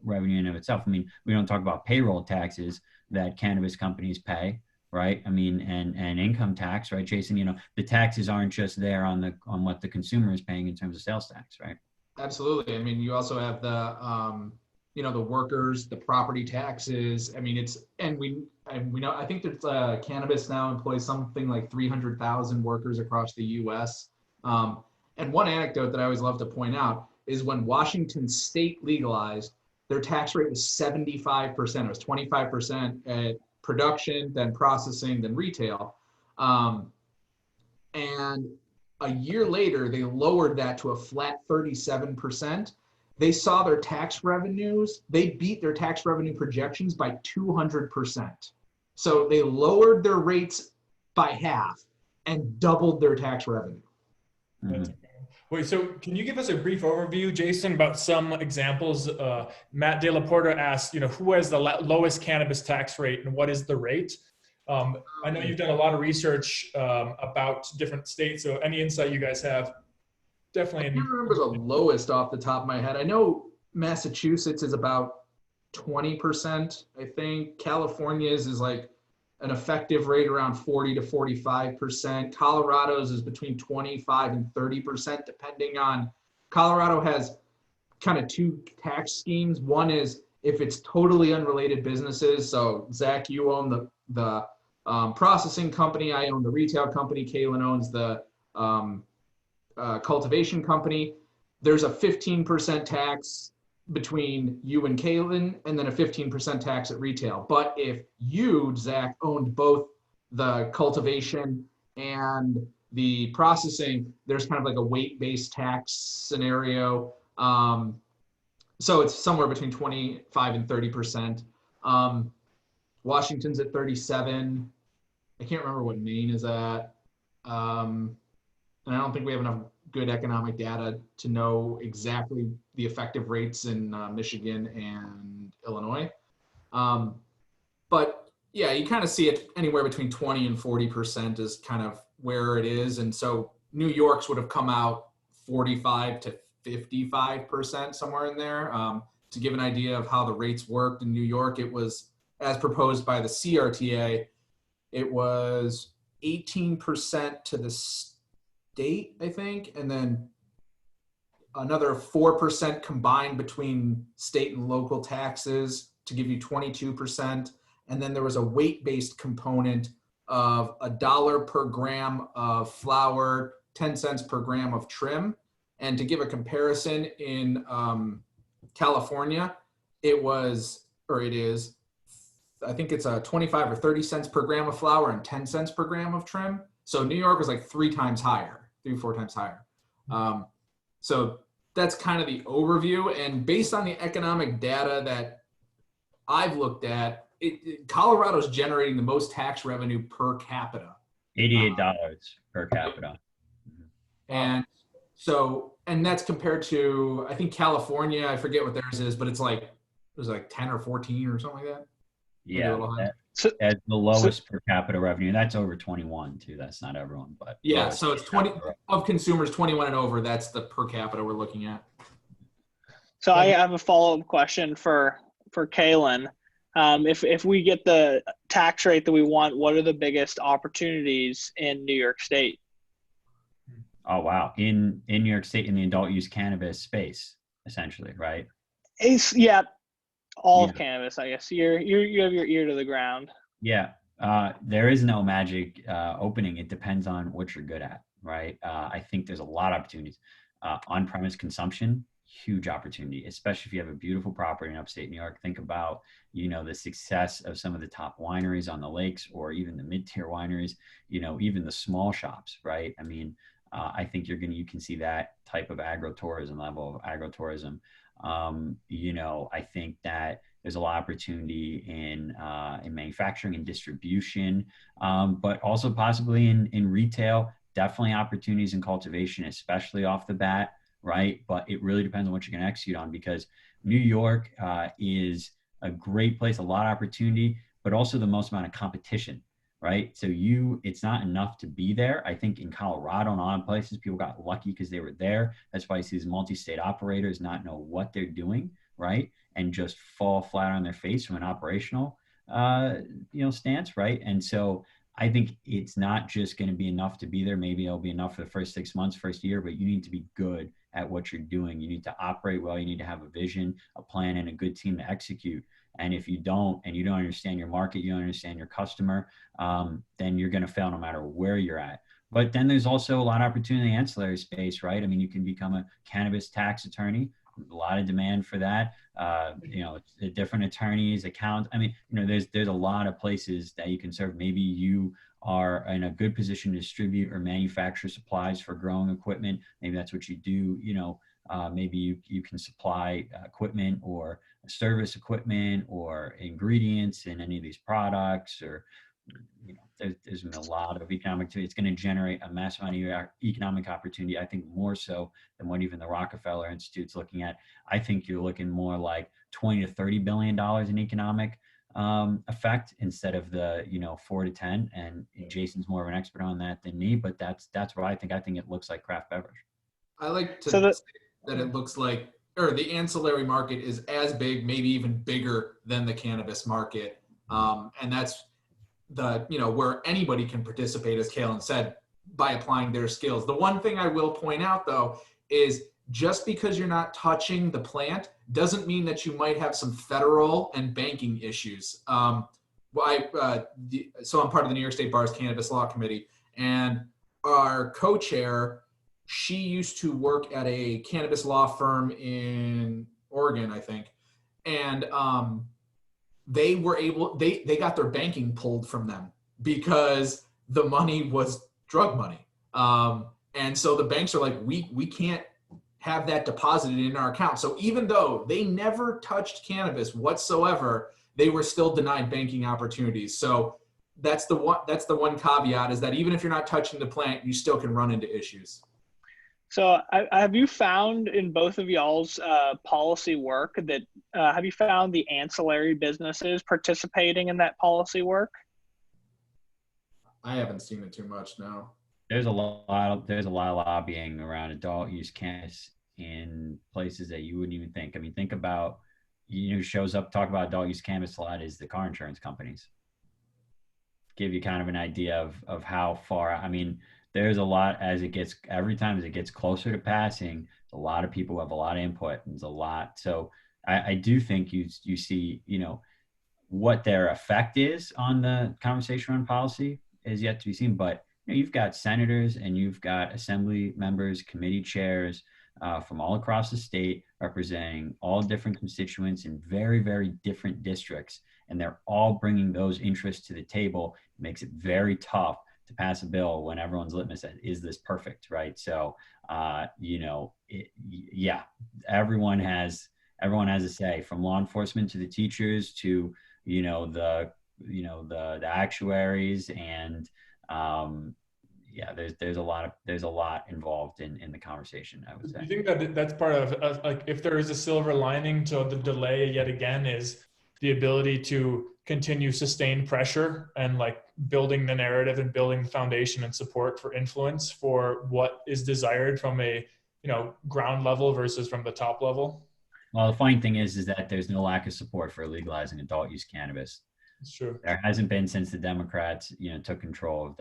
revenue in of itself. I mean, we don't talk about payroll taxes that cannabis companies pay, right? I mean, and income tax, right, Jason? The taxes aren't just there on what the consumer is paying in terms of sales tax, right? Absolutely. I mean, you also have the the workers, the property taxes. I mean, we know, I think that cannabis now employs something like 300,000 workers across the U.S. And one anecdote that I always love to point out is when Washington State legalized, their tax rate was 75%. It was 25% at production, then processing, then retail. And a year later, they lowered that to a flat 37%. They saw their tax revenues, they beat their tax revenue projections by 200%. So they lowered their rates by half and doubled their tax revenue. Mm-hmm. Wait, so can you give us a brief overview, Jason, about some examples? Matt De La Porta asked, who has the lowest cannabis tax rate and what is the rate? I know you've done a lot of research about different states, so any insight you guys have, definitely. I can't remember the lowest off the top of my head. I know Massachusetts is about 20%, I think. California's is like an effective rate around 40 to 45%. Colorado's is between 25 and 30%, depending on, Colorado has kind of two tax schemes. One is if it's totally unrelated businesses. So Zach, you own the processing company. I own the retail company. Kaelan owns the cultivation company. There's a 15% tax between you and Kaelan, and then a 15% tax at retail. But if you, Zach, owned both the cultivation and the processing, there's kind of like a weight-based tax scenario. So it's somewhere between 25 and 30%. Washington's at 37. I can't remember what Maine is at. And I don't think we have enough good economic data to know exactly the effective rates in Michigan and Illinois. But yeah, you kind of see it anywhere between 20 and 40% is kind of where it is. And so New York's would have come out 45 to 55%, somewhere in there. To give an idea of how the rates worked in New York, it was, as proposed by the CRTA, it was 18% to the state, I think, and then another 4% combined between state and local taxes to give you 22%. And then there was a weight-based component of $1 per gram of flour, 10 cents per gram of trim. And to give a comparison, in California, it was, or it is, I think it's 25 or 30 cents per gram of flour and 10 cents per gram of trim. So New York was like 4 times higher. So that's kind of the overview. And based on the economic data that I've looked at, Colorado's generating the most tax revenue per capita. $88 per capita. And so, and that's compared to, I think California, I forget what theirs is, but it was like 10 or 14 or something like that. Yeah, that's the lowest per capita revenue. That's over 21 too. That's not everyone, but yeah. So it's 20 of consumers 21 and over. That's the per capita we're looking at. So I have a follow-up question for Kaelan. If we get the tax rate that we want, what are the biggest opportunities in New York State? Oh wow, in New York State, in the adult use cannabis space, essentially, right? All of cannabis, I guess. You have your ear to the ground. Yeah, there is no magic opening. It depends on what you're good at, right? I think there's a lot of opportunities. On-premise consumption, huge opportunity, especially if you have a beautiful property in upstate New York. Think about, the success of some of the top wineries on the lakes, or even the mid-tier wineries, even the small shops, right? I mean, I think you can see that type of agritourism, level of agritourism. I think that there's a lot of opportunity in manufacturing and distribution, but also possibly in retail. Definitely opportunities in cultivation, especially off the bat, right? But it really depends on what you're going to execute on, because New York is a great place, a lot of opportunity, but also the most amount of competition, right? So it's not enough to be there. I think in Colorado and a lot of places, people got lucky because they were there. That's why you see these multi-state operators not know what they're doing, right? And just fall flat on their face from an operational, stance, right? And so I think it's not just going to be enough to be there. Maybe it'll be enough for the first 6 months, first year, but you need to be good at what you're doing. You need to operate well. You need to have a vision, a plan, and a good team to execute. And if you don't, and you don't understand your market, you don't understand your customer, then you're going to fail no matter where you're at. But then there's also a lot of opportunity in the ancillary space, right? I mean, you can become a cannabis tax attorney. A lot of demand for that. Different attorneys, accountants. I mean, there's a lot of places that you can serve. Maybe you are in a good position to distribute or manufacture supplies for growing equipment. Maybe that's what you do. Maybe you can supply equipment or service equipment or ingredients in any of these products, or there's been a lot of economic activity. It's going to generate a massive amount of economic opportunity, I think more so than what even the Rockefeller Institute's looking at. I think you're looking more like $20 to $30 billion in economic effect instead of the 4 to 10. And Jason's more of an expert on that than me, but that's what I think. I think it looks like craft beverage. I like to say that it looks like, or the ancillary market is as big, maybe even bigger than the cannabis market, and that's where anybody can participate, as Kaelan said, by applying their skills. The one thing I will point out, though, is just because you're not touching the plant doesn't mean that you might have some federal and banking issues. So I'm part of the New York State Bar's Cannabis Law Committee, and our co-chair, she used to work at a cannabis law firm in Oregon, I think, and they got their banking pulled from them because the money was drug money. And so the banks are like, we can't have that deposited in our account. So even though they never touched cannabis whatsoever, they were still denied banking opportunities. So that's the one caveat, is that even if you're not touching the plant, you still can run into issues. So have you found in both of y'all's policy work that have you found the ancillary businesses participating in that policy work? I haven't seen it too much, no. There's a lot of lobbying around adult use cannabis in places that you wouldn't even think. I mean, think about, shows up, talk about adult use cannabis a lot is the car insurance companies. Give you kind of an idea of how far, I mean, there's a lot every time as it gets closer to passing, a lot of people have a lot of input, and there's a lot. So I do think you see, what their effect is on the conversation on policy is yet to be seen. But you've got senators and you've got assembly members, committee chairs from all across the state representing all different constituents in very, very different districts. And they're all bringing those interests to the table. It makes it very tough to pass a bill when everyone's litmus says, is this perfect, right? So, everyone has a say, from law enforcement to the teachers to, the actuaries, and there's a lot involved in the conversation, I would say. Do you think that that's part of like, if there is a silver lining to the delay yet again, is the ability to continue sustained pressure and like building the narrative and building the foundation and support for influence for what is desired from a ground level versus from the top level? Well, the funny thing is that there's no lack of support for legalizing adult use cannabis. It's true. There hasn't been since the Democrats, took control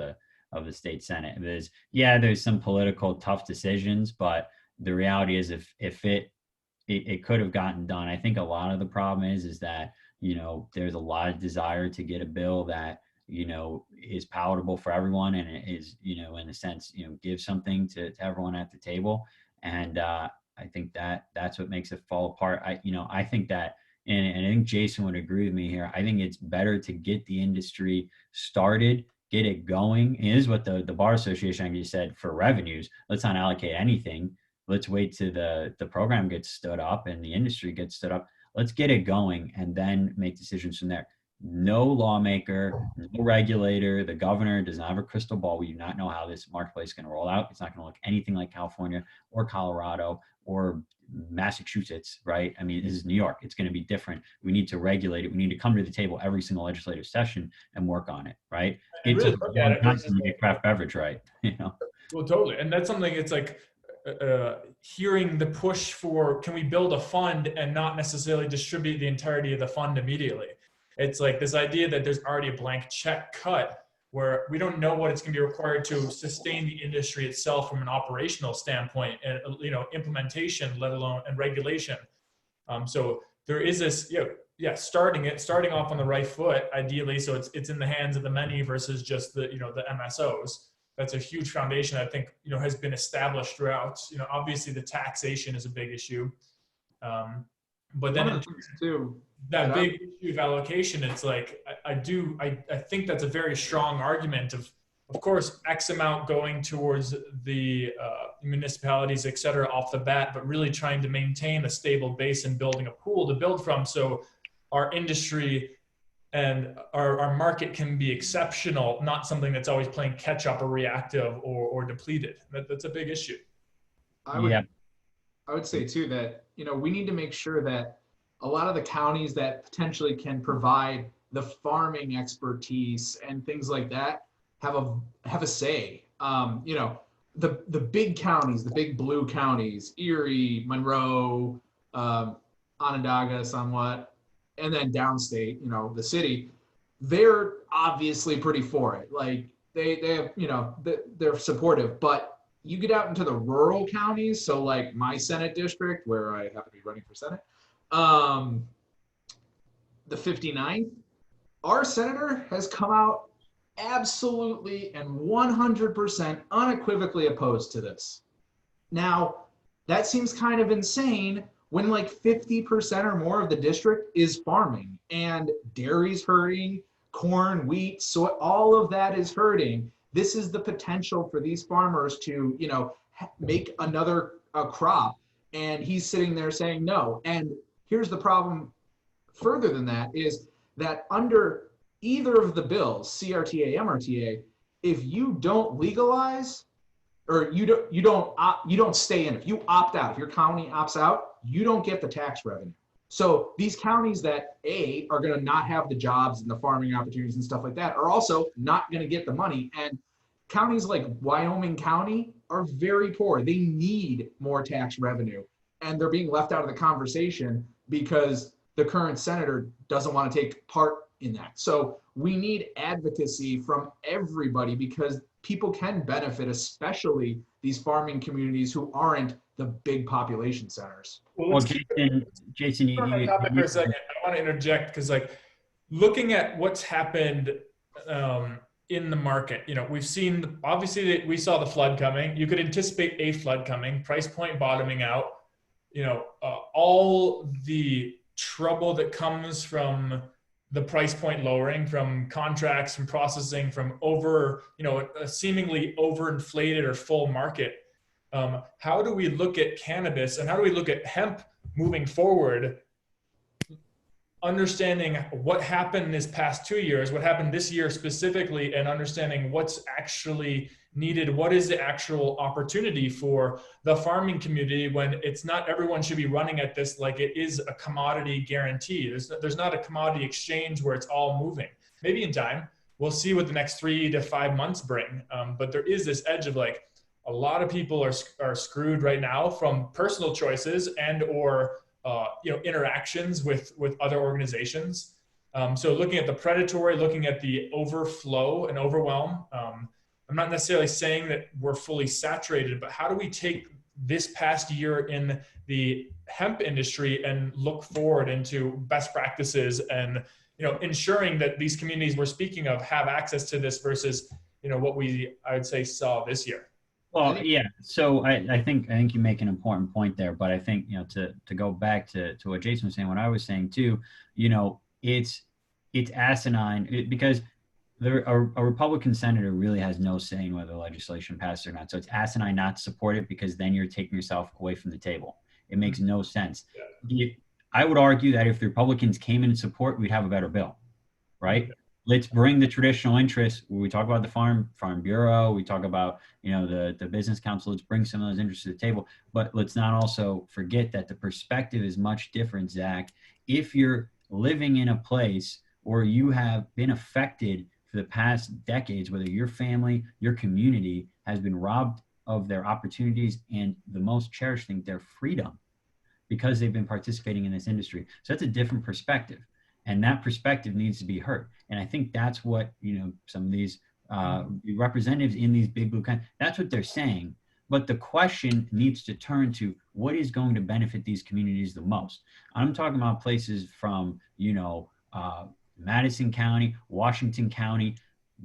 of the state Senate. There's some political tough decisions, but the reality is if it could have gotten done. I think a lot of the problem is that, there's a lot of desire to get a bill that, is palatable for everyone, and it is, in a sense, give something to everyone at the table. And I think that's what makes it fall apart. I think that, and I think Jason would agree with me here. I think it's better to get the industry started, get it going. It is what the Bar Association actually said for revenues. Let's not allocate anything. Let's wait till the program gets stood up and the industry gets stood up. Let's get it going and then make decisions from there. No lawmaker, no regulator, the governor does not have a crystal ball. We do not know how this marketplace is going to roll out. It's not going to look anything like California or Colorado or Massachusetts, right? I mean, this is New York. It's going to be different. We need to regulate it. We need to come to the table every single legislative session and work on it, right? It's really a craft beverage, right? Well, totally. And that's something, it's like hearing the push for, can we build a fund and not necessarily distribute the entirety of the fund immediately? It's like this idea that there's already a blank check cut where we don't know what it's going to be required to sustain the industry itself from an operational standpoint and, implementation, let alone, and regulation. So there is this, starting off on the right foot, ideally. So it's in the hands of the many versus just the MSOs. That's a huge foundation I think, has been established throughout. Obviously the taxation is a big issue. But then that big issue of allocation, it's like, I think that's a very strong argument of course, X amount going towards the municipalities, et cetera, off the bat, but really trying to maintain a stable base and building a pool to build from. So our industry and our market can be exceptional, not something that's always playing catch up or reactive or depleted. That's a big issue. I would say too that, we need to make sure that a lot of the counties that potentially can provide the farming expertise and things like that have a say. The big counties, the big blue counties, Erie, Monroe, Onondaga somewhat, and then downstate, the city, they're obviously pretty for it. Like they have, they're supportive, but you get out into the rural counties. So like my Senate district, where I happen to be running for Senate, the 59th, our senator has come out absolutely and 100% unequivocally opposed to this. Now, that seems kind of insane when like 50% or more of the district is farming and dairy's hurting, corn, wheat, soy, all of that is hurting. This is the potential for these farmers to, make another crop. And he's sitting there saying no. And here's the problem further than that is that under either of the bills, CRTA, MRTA, if you don't legalize or you don't stay in, if you opt out, if your county opts out, you don't get the tax revenue. So these counties that are going to not have the jobs and the farming opportunities and stuff like that are also not going to get the money. And counties like Wyoming County are very poor. They need more tax revenue, and they're being left out of the conversation because the current senator doesn't want to take part in that. So we need advocacy from everybody because people can benefit, especially these farming communities who aren't the big population centers. Well, Jason, on that topic for a second, I want to interject because, like, looking at what's happened in the market, we've seen, obviously, that we saw the flood coming. You could anticipate a flood coming, price point bottoming out. All the trouble that comes from the price point lowering, from contracts, from processing, from a seemingly overinflated or full market. How do we look at cannabis and how do we look at hemp moving forward, understanding what happened this past 2 years, what happened this year specifically, and understanding what's actually needed, what is the actual opportunity for the farming community when it's not everyone should be running at this like it is a commodity guarantee. There's not a commodity exchange where it's all moving. Maybe in time, we'll see what the next 3 to 5 months bring. But there is this edge of like, a lot of people are screwed right now from personal choices and or interactions with other organizations. So looking at the predatory, looking at the overflow and overwhelm. I'm not necessarily saying that we're fully saturated, but how do we take this past year in the hemp industry and look forward into best practices and ensuring that these communities we're speaking of have access to this versus what I would say saw this year. Well, yeah. So I think you make an important point there, but I think to go back to what Jason was saying, what I was saying too, it's asinine because a Republican senator really has no say in whether legislation passes or not. So it's asinine not to support it because then you're taking yourself away from the table. It makes no sense. Yeah. I would argue that if the Republicans came in support, we'd have a better bill, right? Let's bring the traditional interests. We talk about the Farm Bureau. We talk about the Business Council. Let's bring some of those interests to the table. But let's not also forget that the perspective is much different, Zach. If you're living in a place or you have been affected for the past decades, whether your family, your community has been robbed of their opportunities and the most cherished thing, their freedom, because they've been participating in this industry. So that's a different perspective. And that perspective needs to be heard. And I think that's what, some of these representatives in these big blue countries, that's what they're saying. But the question needs to turn to what is going to benefit these communities the most. I'm talking about places from, Madison County, Washington County,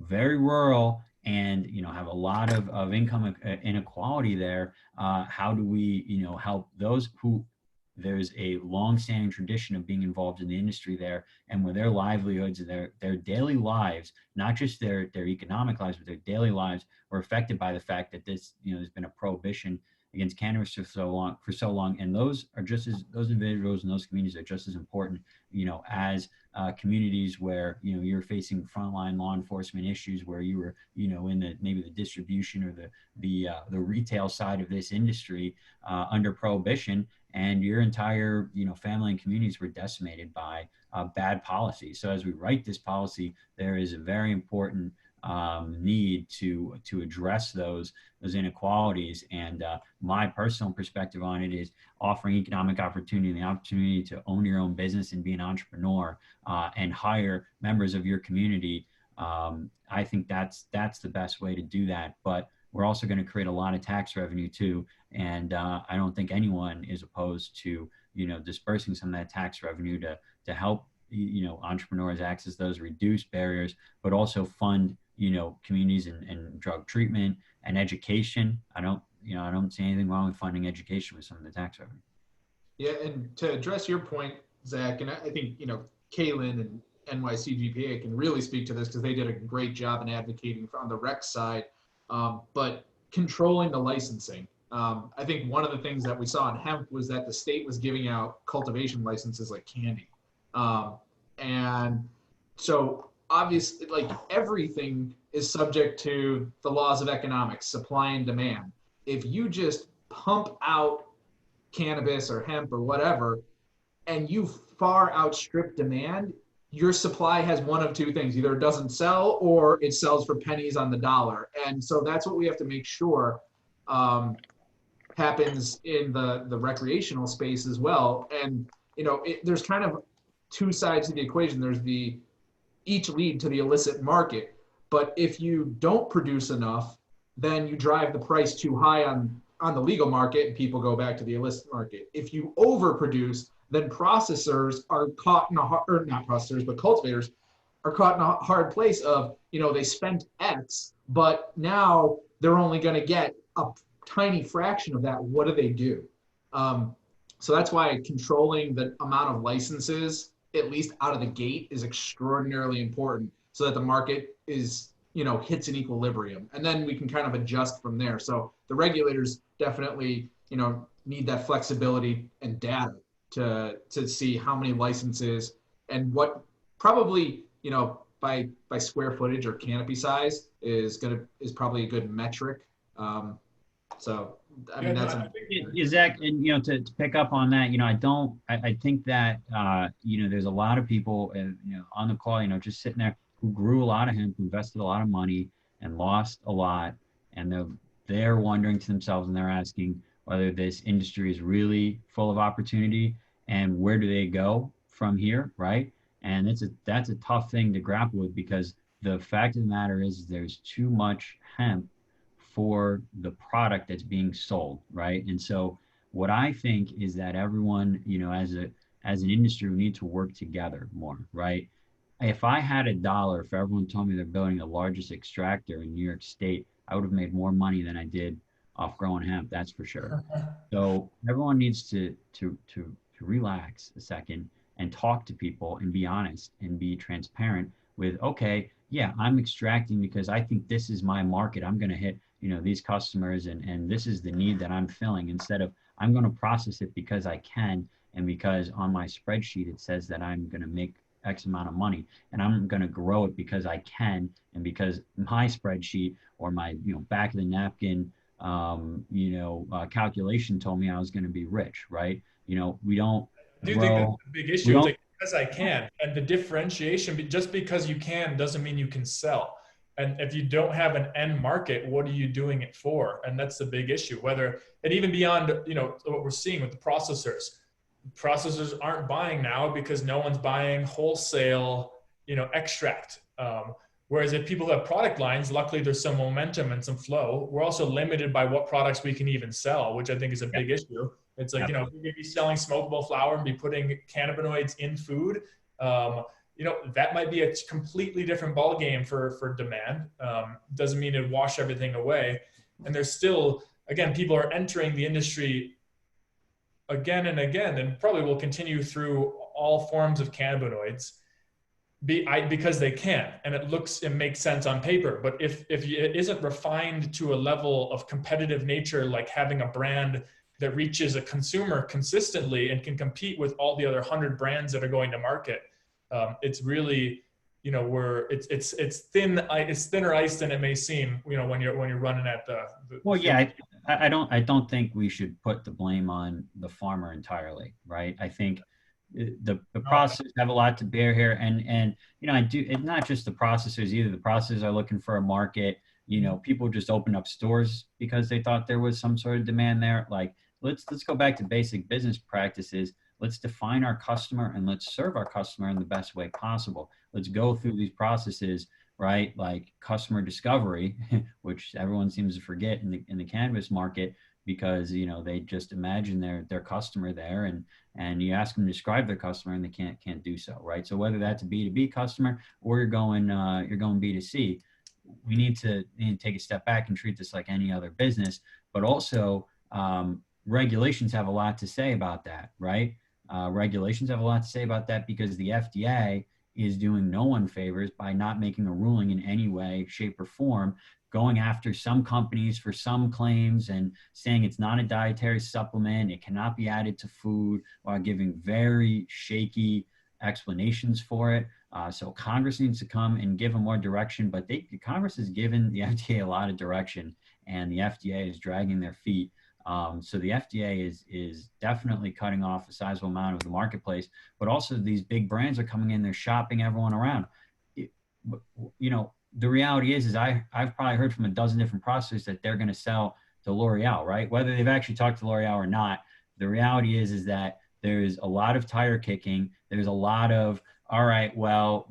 very rural, and, have a lot of income inequality there. How do we, help those who there's a long-standing tradition of being involved in the industry there, and where their livelihoods and their daily lives, not just their economic lives, but their daily lives were affected by the fact that this, there's been a prohibition against cannabis for so long. And those individuals and those communities are just as important, as communities where, you're facing frontline law enforcement issues, where you were, in maybe the distribution or the retail side of this industry under prohibition, and your entire, family and communities were decimated by bad policy. So as we write this policy, there is a very important need to address those inequalities. And my personal perspective on it is offering economic opportunity, the opportunity to own your own business and be an entrepreneur and hire members of your community. I think that's the best way to do that. But we're also going to create a lot of tax revenue too. And I don't think anyone is opposed to, dispersing some of that tax revenue to help, entrepreneurs access those reduced barriers, but also fund, communities and drug treatment and education. I don't see anything wrong with funding education with some of the tax revenue. Yeah, and to address your point, Zach, and I think, Kaelan and NYCGPA can really speak to this because they did a great job in advocating on the rec side. But controlling the licensing. I think one of the things that we saw in hemp was that the state was giving out cultivation licenses like candy. And so obviously, like, everything is subject to the laws of economics, supply and demand. If you just pump out cannabis or hemp or whatever, and you far outstrip demand, your supply has one of two things: either it doesn't sell or it sells for pennies on the dollar. And so that's what we have to make sure happens in the recreational space as well. And there's kind of two sides to the equation. There's the each lead to the illicit market. But if you don't produce enough, then you drive the price too high on the legal market and people go back to the illicit market. If you overproduce, then processors are caught in a hard, or not processors, but cultivators are caught in a hard place of, they spent X, but now they're only going to get a tiny fraction of that. What do they do? So that's why controlling the amount of licenses, at least out of the gate, is extraordinarily important so that the market is, hits an equilibrium. And then we can kind of adjust from there. So the regulators definitely, need that flexibility and data to see how many licenses and what probably, by square footage or canopy size is probably a good metric. So I mean, that's Zach, and to pick up on that, I think that there's a lot of people on the call, just sitting there who grew a lot of hemp, invested a lot of money and lost a lot, and they're wondering to themselves, and they're asking whether this industry is really full of opportunity and where do they go from here, right? And that's a tough thing to grapple with, because the fact of the matter is there's too much hemp for the product that's being sold, right? And so what I think is that everyone, as an industry, we need to work together more, right? If I had $1 for everyone told me they're building the largest extractor in New York State, I would have made more money than I did off growing hemp, that's for sure. So everyone needs to relax a second and talk to people and be honest and be transparent with, okay, yeah, I'm extracting because I think this is my market. I'm going to hit, these customers and this is the need that I'm filling, instead of I'm going to process it because I can and because on my spreadsheet it says that I'm going to make X amount of money, and I'm going to grow it because I can and because my spreadsheet or my back of the napkin calculation told me I was going to be rich, right? We don't. I do think that's a big issue. It's like, because I can, and the differentiation, just because you can doesn't mean you can sell. And if you don't have an end market, what are you doing it for? And that's the big issue. And even beyond, what we're seeing with the processors aren't buying now because no one's buying wholesale, extract. Whereas if people have product lines, luckily there's some momentum and some flow. We're also limited by what products we can even sell, which I think is a big issue. It's like, if you're going to be selling smokable flower and be putting cannabinoids in food, that might be a completely different ballgame for demand. Doesn't mean to wash everything away. And there's still, again, people are entering the industry again and again, and probably will continue through all forms of cannabinoids because they can, and it makes sense on paper. But if it isn't refined to a level of competitive nature, like having a brand that reaches a consumer consistently and can compete with all the other 100 brands that are going to market, it's really, it's thinner ice than it may seem, when you're running at the well, yeah, I don't think we should put the blame on the farmer entirely, right? I think the processors have a lot to bear here, and it's not just the processors either. The processors are looking for a market. People just open up stores because they thought there was some sort of demand there. Like, let's go back to basic business practices. Let's define our customer and let's serve our customer in the best way possible. Let's go through these processes, right? Like customer discovery, which everyone seems to forget in the cannabis market, because they just imagine their customer there, and you ask them to describe their customer and they can't do so, right? So whether that's a B2B customer or you're going B2C, we need to take a step back and treat this like any other business. But also regulations have a lot to say about that, right? Regulations have a lot to say about that because the FDA is doing no one favors by not making a ruling in any way, shape, or form, going after some companies for some claims and saying it's not a dietary supplement, it cannot be added to food, while giving very shaky explanations for it. So Congress needs to come and give them more direction, but Congress has given the FDA a lot of direction, and the FDA is dragging their feet. So the FDA is definitely cutting off a sizable amount of the marketplace, but also these big brands are coming in, they're shopping everyone around. The reality is I've probably heard from a dozen different processors that they're going to sell to L'Oreal, right? Whether they've actually talked to L'Oreal or not, the reality is that there's a lot of tire kicking. There's a lot of, all right, well,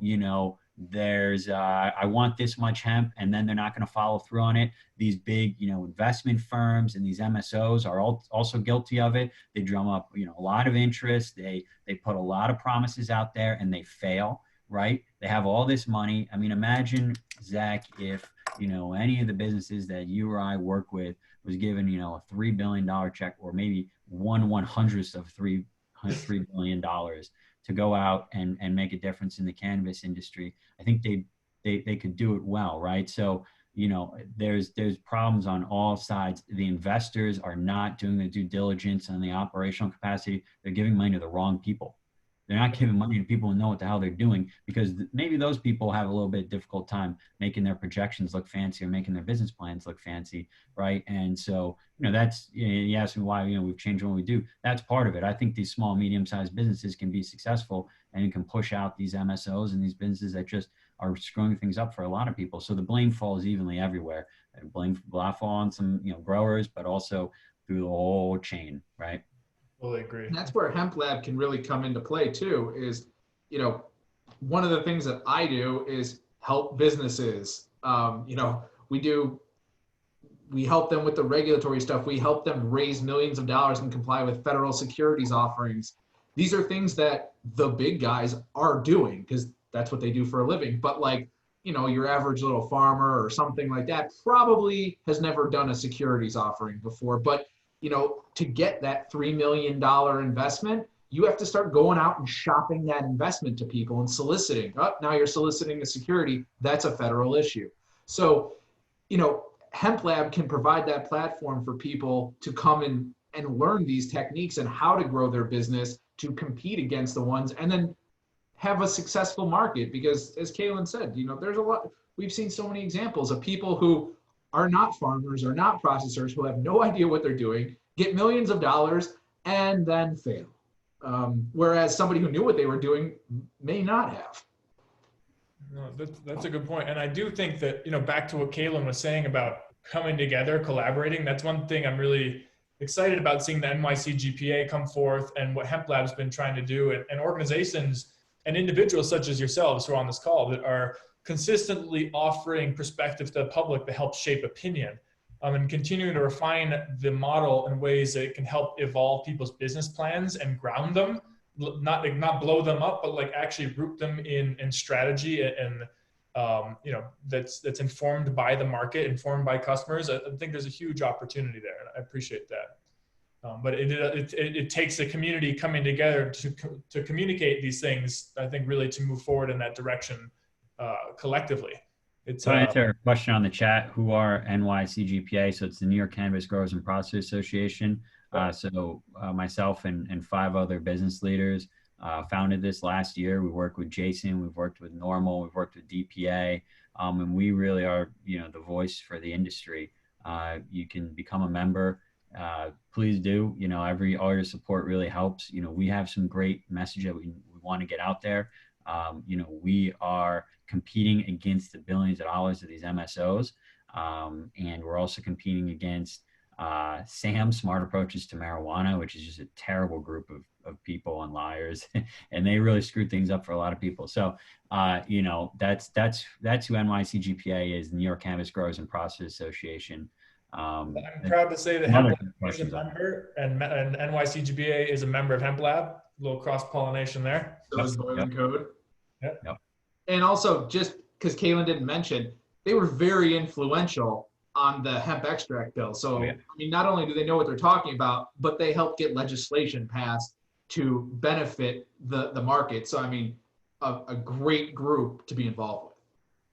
there's I want this much hemp, and then they're not going to follow through on it. These big, investment firms and these MSOs are also guilty of it. They drum up, a lot of interest. They put a lot of promises out there and they fail, right? They have all this money. I mean, imagine, Zach, if, any of the businesses that you or I work with was given, a $3 billion check, or maybe 1/100th of $3 billion to go out and make a difference in the cannabis industry. I think they could do it well, right? So, there's problems on all sides. The investors are not doing the due diligence on the operational capacity. They're giving money to the wrong people. They're not giving money to people who know what the hell they're doing, because maybe those people have a little bit difficult time making their projections look fancy or making their business plans look fancy, right? And so, that's, you ask me why, we've changed what we do. That's part of it. I think these small, medium-sized businesses can be successful and can push out these MSOs and these businesses that just are screwing things up for a lot of people. So the blame falls evenly everywhere. Blame fall on some, growers, but also through the whole chain, right? Totally agree. And that's where HempLab can really come into play too, is, one of the things that I do is help businesses. We help them with the regulatory stuff. We help them raise millions of dollars and comply with federal securities offerings. These are things that the big guys are doing because that's what they do for a living. But your average little farmer or something like that probably has never done a securities offering before. But to get that $3 million investment, you have to start going out and shopping that investment to people and soliciting. Oh, now you're soliciting a security. That's a federal issue. So, HempLab can provide that platform for people to come in and learn these techniques and how to grow their business to compete against the ones and then have a successful market. Because as Kaelan said, there's a lot, we've seen so many examples of people who are not farmers or not processors, who have no idea what they're doing, get millions of dollars, and then fail. Whereas somebody who knew what they were doing may not have. No, that's a good point. And I do think that, back to what Kaelan was saying about coming together, collaborating, that's one thing I'm really excited about, seeing the NYC GPA come forth and what HempLab's been trying to do, and organizations and individuals such as yourselves who are on this call that are consistently offering perspective to the public that helps shape opinion, and continuing to refine the model in ways that can help evolve people's business plans and ground them, not blow them up, but actually root them in strategy and that's informed by the market, informed by customers. I think there's a huge opportunity there, and I appreciate that. But it takes the community coming together to communicate these things, I think, really to move forward in that direction collectively. So I answer a question on the chat. Who are NYCGPA? So it's the New York Cannabis Growers and Processors Association. Myself and 5 other business leaders founded this last year. We worked with Jason, we've worked with Normal, we've worked with DPA, and we really are, the voice for the industry. You can become a member. Please do. All your support really helps. We have some great message that we want to get out there. We are competing against the billions of dollars of these MSOs, and we're also competing against SAM, Smart Approaches to Marijuana, which is just a terrible group of people and liars, and they really screwed things up for a lot of people. So, that's who NYCGPA is, the New York Cannabis Growers and Processors Association. I'm proud to say that HempLab is a member, and NYCGPA is a member of HempLab. A little cross-pollination there. So is Boylan Code. Yep. And also, just because Kaelan didn't mention, they were very influential on the hemp extract bill. So, I mean, not only do they know what they're talking about, but they helped get legislation passed to benefit the market. So, I mean, a great group to be involved with.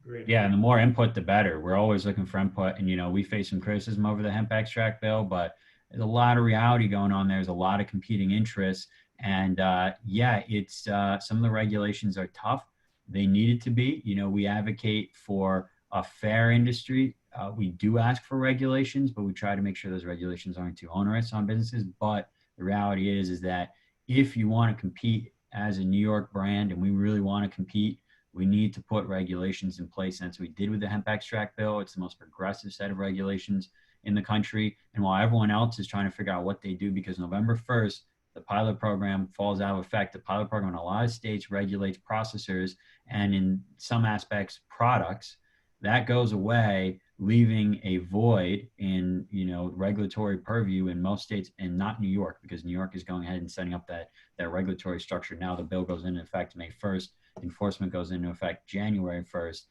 Great. Yeah, and the more input, the better. We're always looking for input, and we face some criticism over the hemp extract bill, but there's a lot of reality going on. There's a lot of competing interests, and it's some of the regulations are tough. They needed to be. We advocate for a fair industry. We do ask for regulations, but we try to make sure those regulations aren't too onerous on businesses. But the reality is that if you want to compete as a New York brand, and we really want to compete, we need to put regulations in place. And that's what we did with the hemp extract bill. It's the most progressive set of regulations in the country. And while everyone else is trying to figure out what they do, because November 1st, The pilot program falls out of effect. The pilot program in a lot of states regulates processors and in some aspects products. That goes away, leaving a void in, you know, regulatory purview in most states, and not New York, because New York is going ahead and setting up that regulatory structure. Now the bill goes into effect May 1st. Enforcement goes into effect January 1st.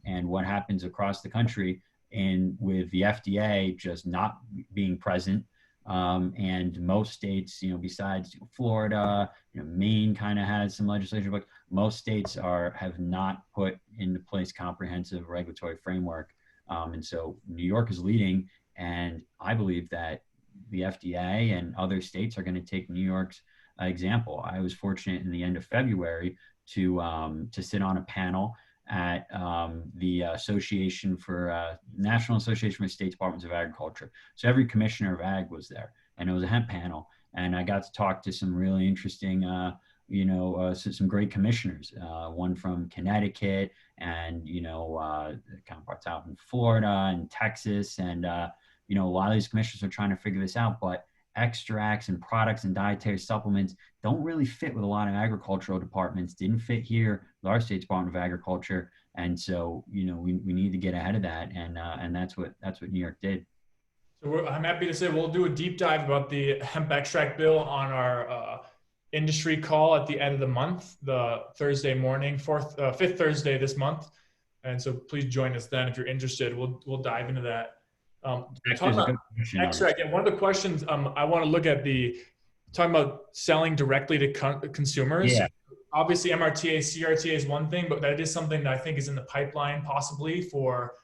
And what happens across the country, and with the FDA just not being present, and most states, you know, besides Florida, you know, Maine kind of has some legislation, but most states have not put into place comprehensive regulatory framework. And so New York is leading, and I believe that the FDA and other states are going to take New York's example. I was fortunate in the end of February to sit on a panel at the National Association for State Departments of Agriculture. So every commissioner of ag was there, and it was a hemp panel. And I got to talk to some really interesting, some great commissioners, one from Connecticut and, counterparts out in Florida and Texas. And, a lot of these commissioners are trying to figure this out, but extracts and products and dietary supplements don't really fit with a lot of agricultural departments, didn't fit here with our state Department of Agriculture. And so, we need to get ahead of that. And that's what New York did. So I'm happy to say we'll do a deep dive about the hemp extract bill on our industry call at the end of the month, the Thursday morning, fifth Thursday this month. And so please join us then if you're interested. We'll dive into that. Talking about extract, and one of the questions I want to look at talking about selling directly to consumers. Yeah. Obviously, MRTA, CRTA is one thing, but that is something that I think is in the pipeline possibly for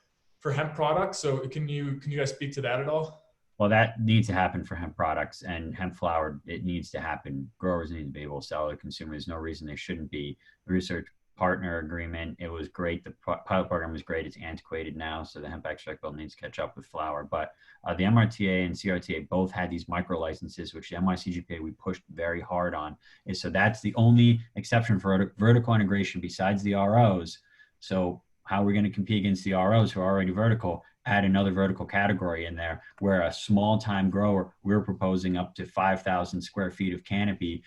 hemp products. So can you guys speak to that at all? Well, that needs to happen for hemp products and hemp flower. It needs to happen. Growers need to be able to sell to consumers. No reason they shouldn't be. The research partner agreement, it was great. The pilot program was great. It's antiquated now, so the hemp extract bill needs to catch up with flower. But the MRTA and CRTA both had these micro licenses, which the NYCGPA we pushed very hard on. And so that's the only exception for vertical integration besides the ROs. So how are we going to compete against the ROs who are already vertical? Add another vertical category in there, where a small-time grower, we're proposing up to 5,000 square feet of canopy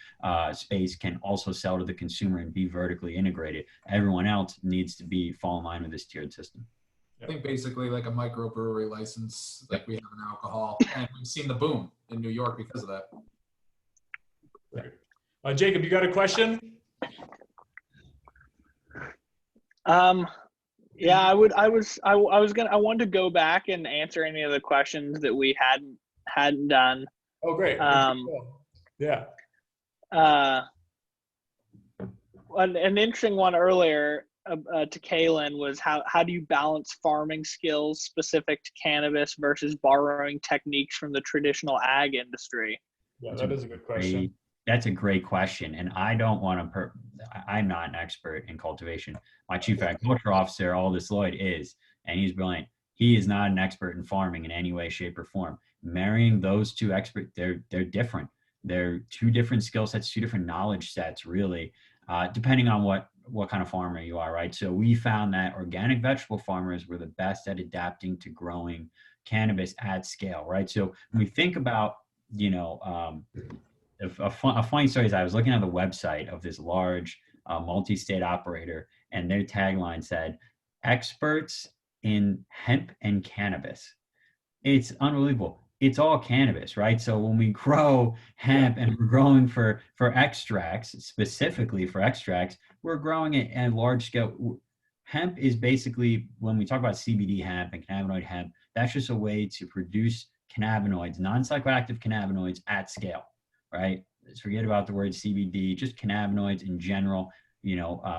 space, can also sell to the consumer and be vertically integrated. Everyone else needs to fall in line with this tiered system. I think basically like a microbrewery license, like we have in alcohol, and we've seen the boom in New York because of that. Right. Jacob, you got a question? Yeah, I wanted to go back and answer any of the questions that we hadn't done. Oh, great. Yeah. An interesting one earlier to Kaelan was how do you balance farming skills specific to cannabis versus borrowing techniques from the traditional ag industry? Yeah, that is a good question. That's a great question. And I don't want to, I'm not an expert in cultivation. My chief agriculture officer, Aldous Lloyd, is, and he's brilliant. He is not an expert in farming in any way, shape, or form. Marrying those two experts, they're different. They're two different skill sets, two different knowledge sets, really, depending on what kind of farmer you are, right? So we found that organic vegetable farmers were the best at adapting to growing cannabis at scale, right? So when we think about, a funny story is I was looking at the website of this large multi-state operator, and their tagline said, "Experts in hemp and cannabis." It's unbelievable. It's all cannabis, right? So when we grow hemp and we're growing for extracts, specifically for extracts, we're growing it at large scale. Hemp is basically, when we talk about CBD hemp and cannabinoid hemp, that's just a way to produce cannabinoids, non-psychoactive cannabinoids at scale. Right? Let's forget about the word CBD, just cannabinoids in general,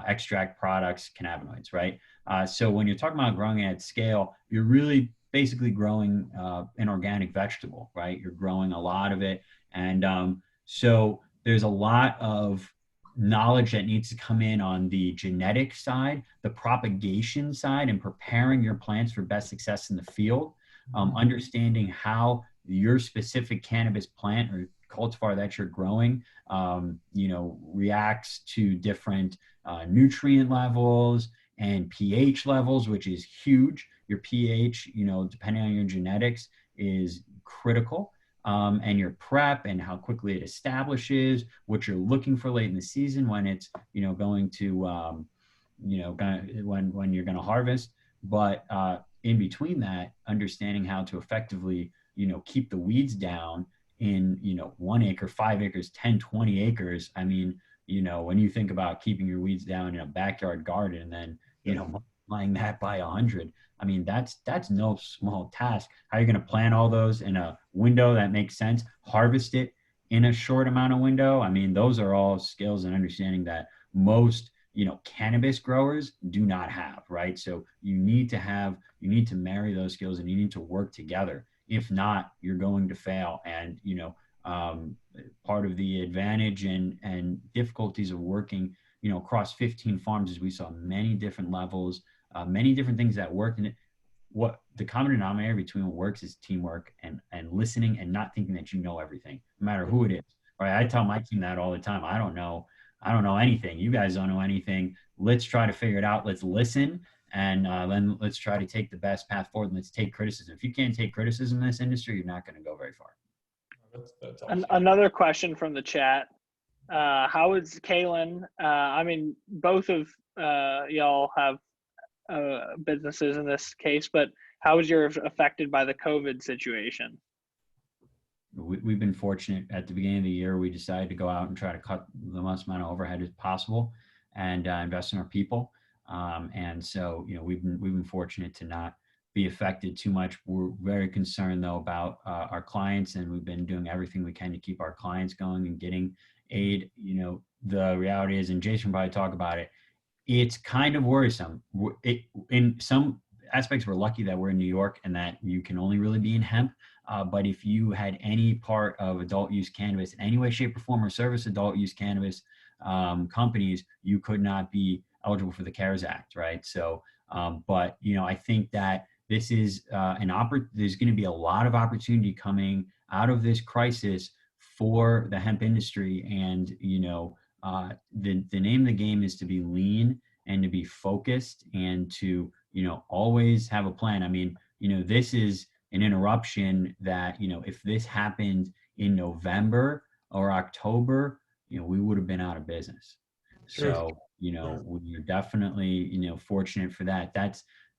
extract products, cannabinoids, right? So when you're talking about growing at scale, you're really basically growing an organic vegetable, right? You're growing a lot of it. And so there's a lot of knowledge that needs to come in on the genetic side, the propagation side, and preparing your plants for best success in the field, understanding how your specific cannabis plant or cultivar that you're growing, reacts to different nutrient levels and pH levels, which is huge. Your pH, depending on your genetics, is critical. and your prep and how quickly it establishes what you're looking for late in the season when it's, going to, when you're going to harvest. But in between that, understanding how to effectively, keep the weeds down in, 1 acre, 5 acres, 10, 20 acres. I mean, when you think about keeping your weeds down in a backyard garden and then, multiplying that by 100, I mean, that's no small task. How are you going to plan all those in a window that makes sense? Harvest it in a short amount of window. I mean, those are all skills and understanding that most, cannabis growers do not have, right? So you need to marry those skills and you need to work together. If not, you're going to fail. And, part of the advantage and difficulties of working, across 15 farms is we saw many different levels, many different things that worked. And what the common denominator between what works is teamwork and listening and not thinking that you know everything, no matter who it is. Right? I tell my team that all the time. I don't know anything. You guys don't know anything. Let's try to figure it out. Let's listen. And then let's try to take the best path forward. And let's take criticism. If you can't take criticism in this industry, you're not going to go very far. That's awesome. Another question from the chat. How is Kaelan? I mean, both of y'all have businesses in this case, but how was yours affected by the COVID situation? We've been fortunate. At the beginning of the year, we decided to go out and try to cut the most amount of overhead as possible and invest in our people. And so, we've been fortunate to not be affected too much. We're very concerned though about our clients, and we've been doing everything we can to keep our clients going and getting aid. The reality is, and Jason probably talk about it, it's kind of worrisome. In some aspects, we're lucky that we're in New York and that you can only really be in hemp. But if you had any part of adult use cannabis in any way, shape, or form, or service adult use cannabis companies, you could not be eligible for the CARES Act, right? So, but I think that this is there's going to be a lot of opportunity coming out of this crisis for the hemp industry, and the name of the game is to be lean and to be focused and to always have a plan. I mean, this is an interruption that if this happened in November or October, we would have been out of business. Sure. So we're definitely fortunate for that.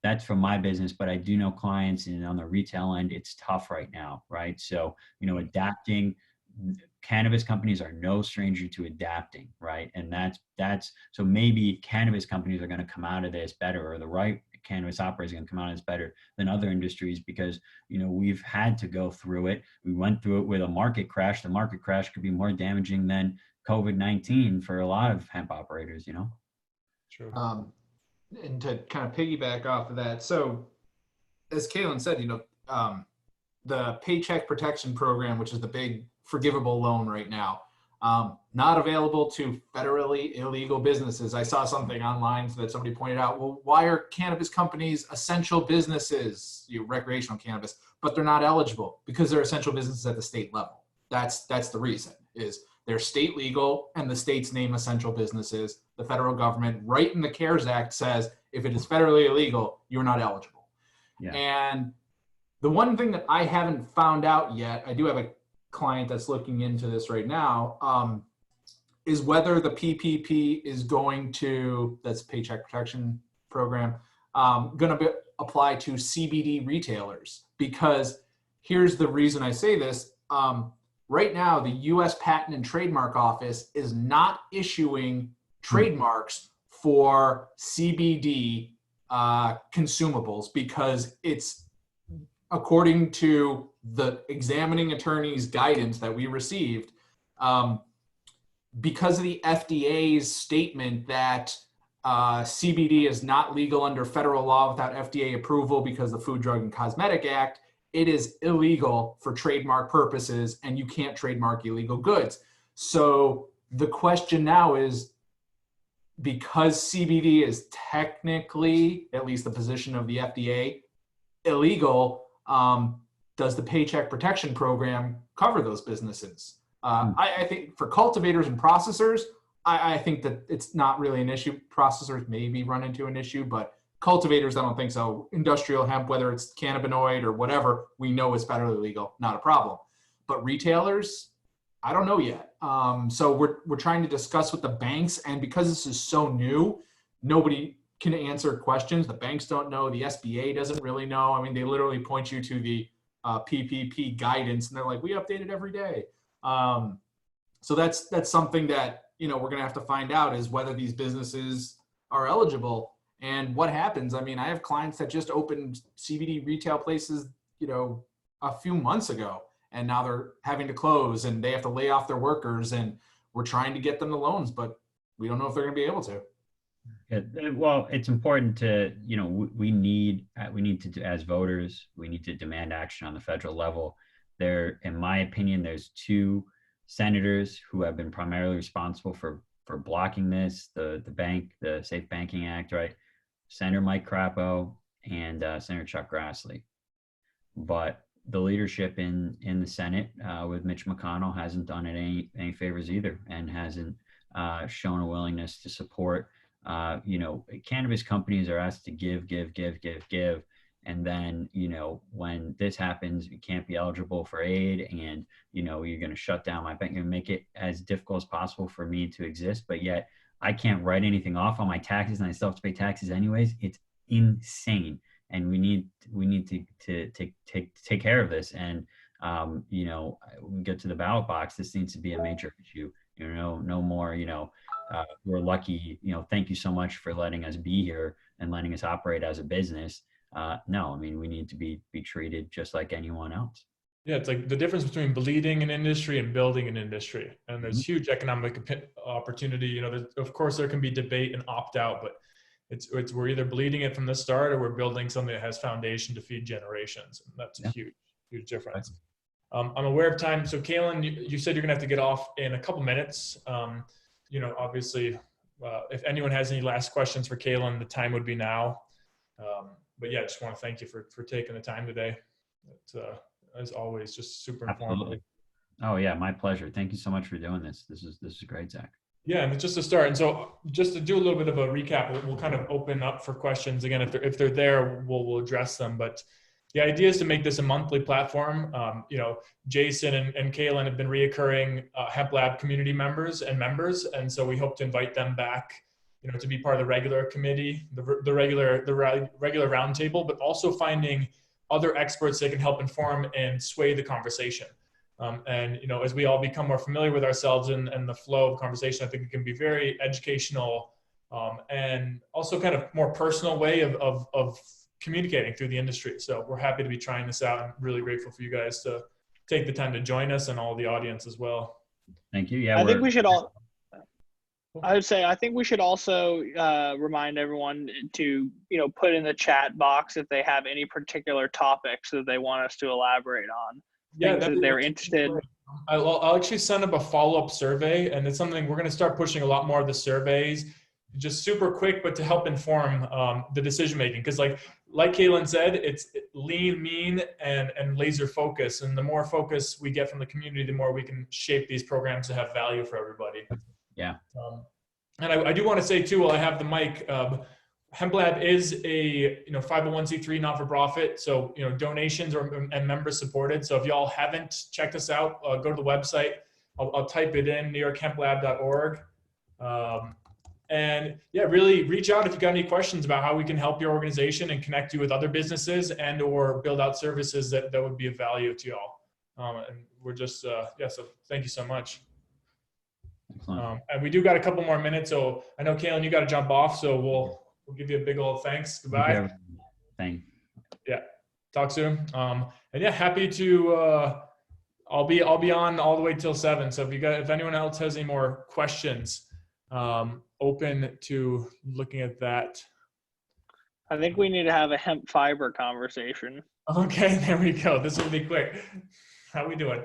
That's from my business, but I do know clients, and on the retail end, it's tough right now, right? So adapting. Cannabis companies are no stranger to adapting, right? And that's so maybe cannabis companies are going to come out of this better, or the right cannabis operators are going to come out of this better than other industries, because we've had to go through it. We went through it with a market crash. The market crash could be more damaging than COVID-19 for a lot of hemp operators. True. And to kind of piggyback off of that, so as Kaelan said, the Paycheck Protection Program, which is the big forgivable loan right now, not available to federally illegal businesses. I saw something online that somebody pointed out, well, why are cannabis companies essential businesses, recreational cannabis, but they're not eligible? Because they're essential businesses at the state level. That's the reason, is they're state legal and the states name essential businesses. The federal government, right in the CARES Act, says if it is federally illegal, you're not eligible. Yeah. And the one thing that I haven't found out yet, I do have a client that's looking into this right now, is whether the PPP is going to, that's Paycheck Protection Program, going to apply to CBD retailers. Because here's the reason I say this. Right now, the U.S. Patent and Trademark Office is not issuing trademarks for CBD consumables, because it's, according to the examining attorney's guidance that we received, because of the FDA's statement that CBD is not legal under federal law without FDA approval because of the Food, Drug, and Cosmetic Act, it is illegal for trademark purposes, and you can't trademark illegal goods. So the question now is, because CBD is technically, at least the position of the FDA, illegal, does the Paycheck Protection Program cover those businesses? I think for cultivators and processors, I think that it's not really an issue. Processors maybe run into an issue, but cultivators, I don't think so. Industrial hemp, whether it's cannabinoid or whatever, we know is federally legal, not a problem. but retailers, I don't know yet. So we're trying to discuss with the banks, and because this is so new, nobody can answer questions. The banks don't know. The SBA doesn't really know. I mean, they literally point you to the PPP guidance, and they're like, we update it every day. So that's something that, we're going to have to find out, is whether these businesses are eligible and what happens. I mean, I have clients that just opened CBD retail places, a few months ago, and now they're having to close and they have to lay off their workers, and we're trying to get them the loans, but we don't know if they're going to be able to. Well, it's important to, we need to, as voters, we need to demand action on the federal level. There, in my opinion, there's two senators who have been primarily responsible for blocking this, the Safe Banking Act, right? Senator Mike Crapo and Senator Chuck Grassley. But the leadership in the Senate with Mitch McConnell hasn't done it any favors either, and hasn't shown a willingness to support. Cannabis companies are asked to give, and then, when this happens, you can't be eligible for aid, and, you're going to shut down my bank and make it as difficult as possible for me to exist. But yet I can't write anything off on my taxes, and I still have to pay taxes anyways. It's insane. And we need to take care of this. And, we get to the ballot box. This needs to be a major issue. No more, we're lucky, thank you so much for letting us be here and letting us operate as a business. No, I mean, we need to be treated just like anyone else. Yeah, it's like the difference between bleeding an industry and building an industry. And there's huge economic opportunity. Of course, there can be debate and opt out, but it's we're either bleeding it from the start, or we're building something that has foundation to feed generations. And that's a huge difference. I'm aware of time. So Kaelan, you said you're gonna have to get off in a couple minutes. Obviously, if anyone has any last questions for Kaelan, the time would be now. But yeah, I just want to thank you for taking the time today. It's, as always, just super informative. Oh yeah, my pleasure. Thank you so much for doing this. This is great, Zach. Yeah, and just to start, and so just to do a little bit of a recap, we'll kind of open up for questions again. If they're there, we'll address them. But the idea is to make this a monthly platform. Jason and Kaelan have been reoccurring HempLab community members, and so we hope to invite them back, to be part of the regular committee, the regular roundtable, but also finding other experts that can help inform and sway the conversation. And as we all become more familiar with ourselves and the flow of conversation, I think it can be very educational and also kind of more personal way of communicating through the industry. So we're happy to be trying this out. I'm really grateful for you guys to take the time to join us, and all the audience as well. Thank you. Yeah, I think we should also remind everyone to, put in the chat box if they have any particular topics that they want us to elaborate on. Yeah, that they're interested. I'll actually send up a follow-up survey, and it's something we're going to start pushing a lot more of the surveys, just super quick, but to help inform the decision-making. Because like Kaelan said, it's lean, mean, and laser focus. And the more focus we get from the community, the more we can shape these programs to have value for everybody. Yeah. And I do want to say too, while I have the mic, HempLab is a 501c3 not-for-profit, so donations and members supported. So if y'all haven't checked us out, go to the website. I'll type it in, newyorkhemplab.org. And yeah, really reach out if you got any questions about how we can help your organization and connect you with other businesses and or build out services that would be of value to y'all. And we're just so thank you so much. And we do got a couple more minutes, so I know Kaelan, you got to jump off, so we'll give you a big old thanks. Goodbye. Thanks. Yeah. Talk soon. And yeah, happy to. I'll be on all the way till 7. So if anyone else has any more questions, open to looking at that. I think we need to have a hemp fiber conversation. Okay, there we go. This will be quick. How we doing?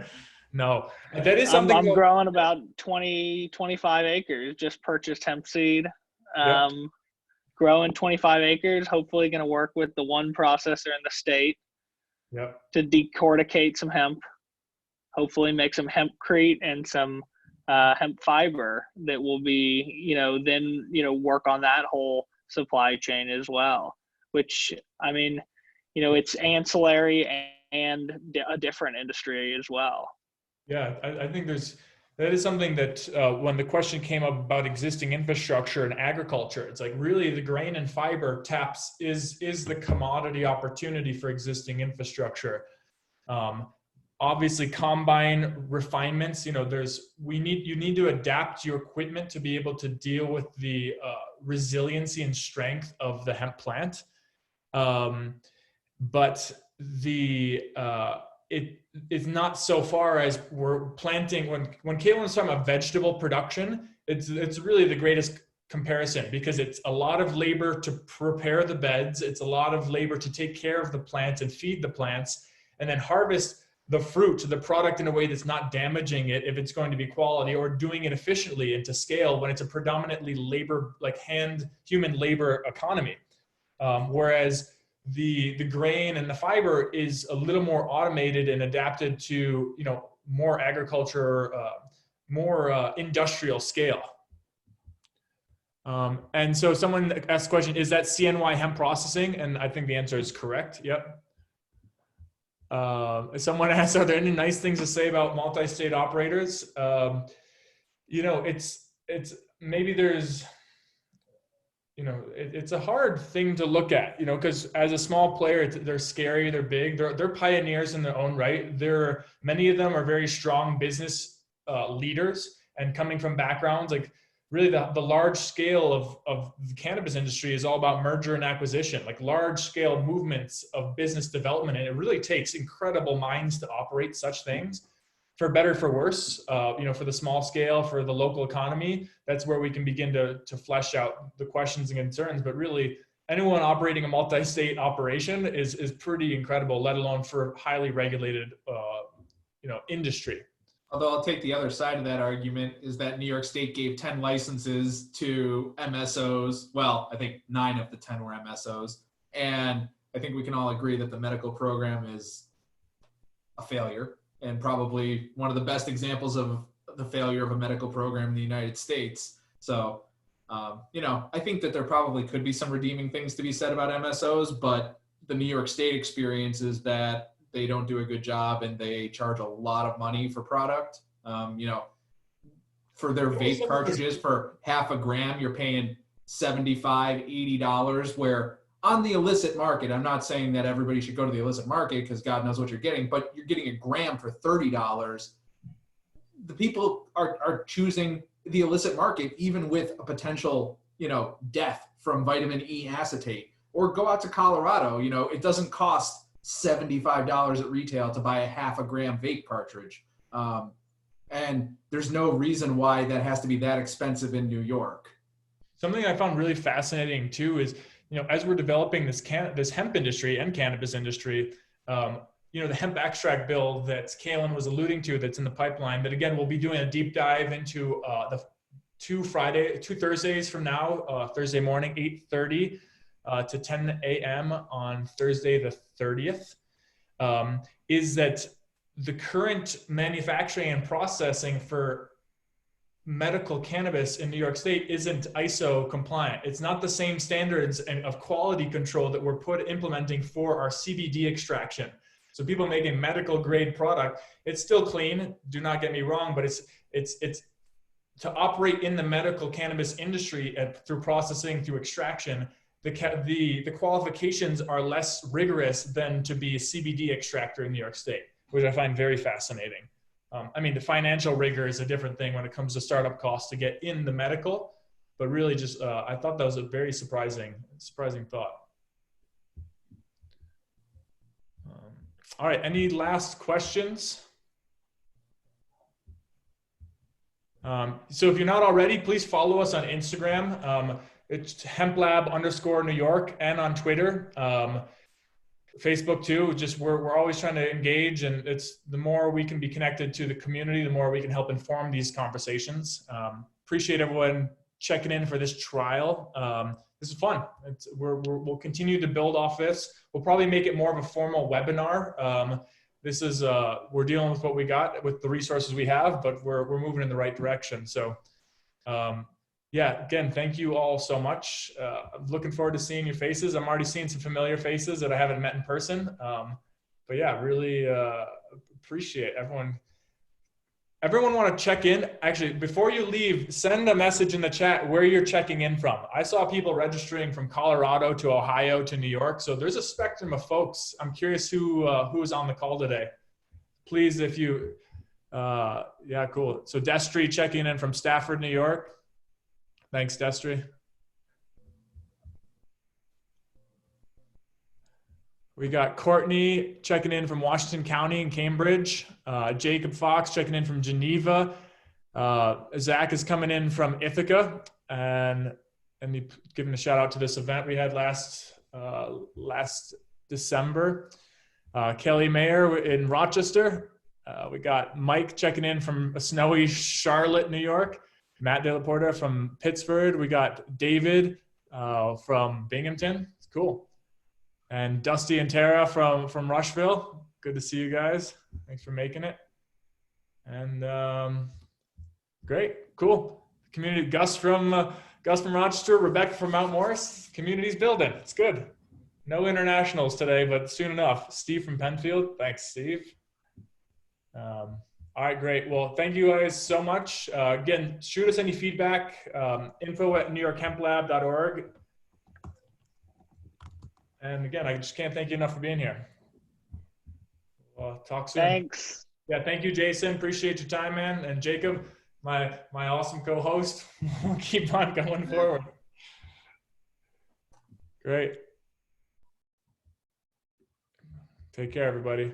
No, that is something. I'm growing about 25 acres. Just purchased hemp seed. Growing 25 acres. Hopefully, going to work with the one processor in the state. Yep. To decorticate some hemp. Hopefully, make some hempcrete and some hemp fiber that will be, then work on that whole supply chain as well. Which I mean, it's ancillary and a different industry as well. Yeah, I think that is something that when the question came up about existing infrastructure in agriculture, it's like really the grain and fiber taps is the commodity opportunity for existing infrastructure. Um, Obviously, combine refinements. You know, you need to adapt your equipment to be able to deal with the resiliency and strength of the hemp plant. But it is not so far as we're planting. When Kaelan was talking about vegetable production, it's really the greatest comparison, because it's a lot of labor to prepare the beds, it's a lot of labor to take care of the plants and feed the plants, and then harvest the fruit, the product, in a way that's not damaging it if it's going to be quality, or doing it efficiently and to scale when it's a predominantly labor, like human labor economy. Whereas the grain and the fiber is a little more automated and adapted to, you know, more agriculture, more industrial scale. And so someone asked the question, is that CNY hemp processing? And I think the answer is correct. Yep. Someone asked, are there any nice things to say about multi-state operators? You know, it's maybe there's, you know, it's a hard thing to look at, you know, because as a small player, they're scary, they're big, they're pioneers in their own right. Many of them are very strong business leaders, and coming from backgrounds like really the large scale of the cannabis industry is all about merger and acquisition, like large scale movements of business development. And it really takes incredible minds to operate such things, for better, for worse, you know, for the small scale, for the local economy. That's where we can begin to flesh out the questions and concerns. But really, anyone operating a multi-state operation is pretty incredible, let alone for highly regulated, you know, industry. Although I'll take the other side of that argument, is that New York State gave 10 licenses to MSOs. Well, I think 9 of the 10 were MSOs. And I think we can all agree that the medical program is a failure, and probably one of the best examples of the failure of a medical program in the United States. So, you know, I think that there probably could be some redeeming things to be said about MSOs, but the New York State experience is that they don't do a good job, and they charge a lot of money for product. You know, for their vape cartridges, for half a gram, you're paying $75, $80, where on the illicit market, I'm not saying that everybody should go to the illicit market, because God knows what you're getting, but you're getting a gram for $30. The people are choosing the illicit market, even with a potential, you know, death from vitamin E acetate. Or go out to Colorado, you know, it doesn't cost $75 at retail to buy a half a gram vape cartridge. And there's no reason why that has to be that expensive in New York. Something I found really fascinating too is, you know, as we're developing this hemp industry and cannabis industry, you know, the hemp extract bill that Kaelan was alluding to, that's in the pipeline, that again, we'll be doing a deep dive into the two Thursdays from now, Thursday morning, 8:30 to 10 a.m. on Thursday the 30th, is that the current manufacturing and processing for medical cannabis in New York State isn't ISO compliant. It's not the same standards of quality control that we're implementing for our CBD extraction. So people making medical grade product, it's still clean, do not get me wrong, but it's to operate in the medical cannabis industry through processing, through extraction, the qualifications are less rigorous than to be a CBD extractor in New York State, which I find very fascinating. I mean, the financial rigor is a different thing when it comes to startup costs to get in the medical, but really just, I thought that was a very surprising thought. All right, any last questions? So if you're not already, please follow us on Instagram. It's HempLab_New York, and on Twitter. Facebook too. Just we're always trying to engage, and it's the more we can be connected to the community, the more we can help inform these conversations. Appreciate everyone checking in for this trial. This is fun. We'll continue to build off this. We'll probably make it more of a formal webinar. This is we're dealing with what we got with the resources we have, but we're moving in the right direction. So yeah, again, thank you all so much. I'm looking forward to seeing your faces. I'm already seeing some familiar faces that I haven't met in person. But yeah, really appreciate everyone everyone want to check in. Actually, before you leave, send a message in the chat where you're checking in from. I saw people registering from Colorado to Ohio to New York. So there's a spectrum of folks. I'm curious who is on the call today. Please, if you, yeah, cool. So Destry checking in from Stafford, New York. Thanks, Destry. We got Courtney checking in from Washington County in Cambridge. Jacob Fox checking in from Geneva. Zach is coming in from Ithaca. And me giving a shout out to this event we had last December. Kelly Mayer in Rochester. We got Mike checking in from a snowy Charlotte, New York. Matt De La Porta from Pittsburgh. We got David from Binghamton. It's cool. And Dusty and Tara from Rushville. Good to see you guys. Thanks for making it. And great, cool. Community, Gus from Rochester, Rebecca from Mount Morris. Community's building. It's good. No internationals today, but soon enough. Steve from Penfield. Thanks, Steve. All right, great. Well, thank you guys so much. Again, shoot us any feedback. info@newyorkhemplab.org. And again, I just can't thank you enough for being here. Talk soon. Thanks. Yeah, thank you, Jason. Appreciate your time, man. And Jacob, my awesome co-host. We'll keep on going forward. Great. Take care, everybody.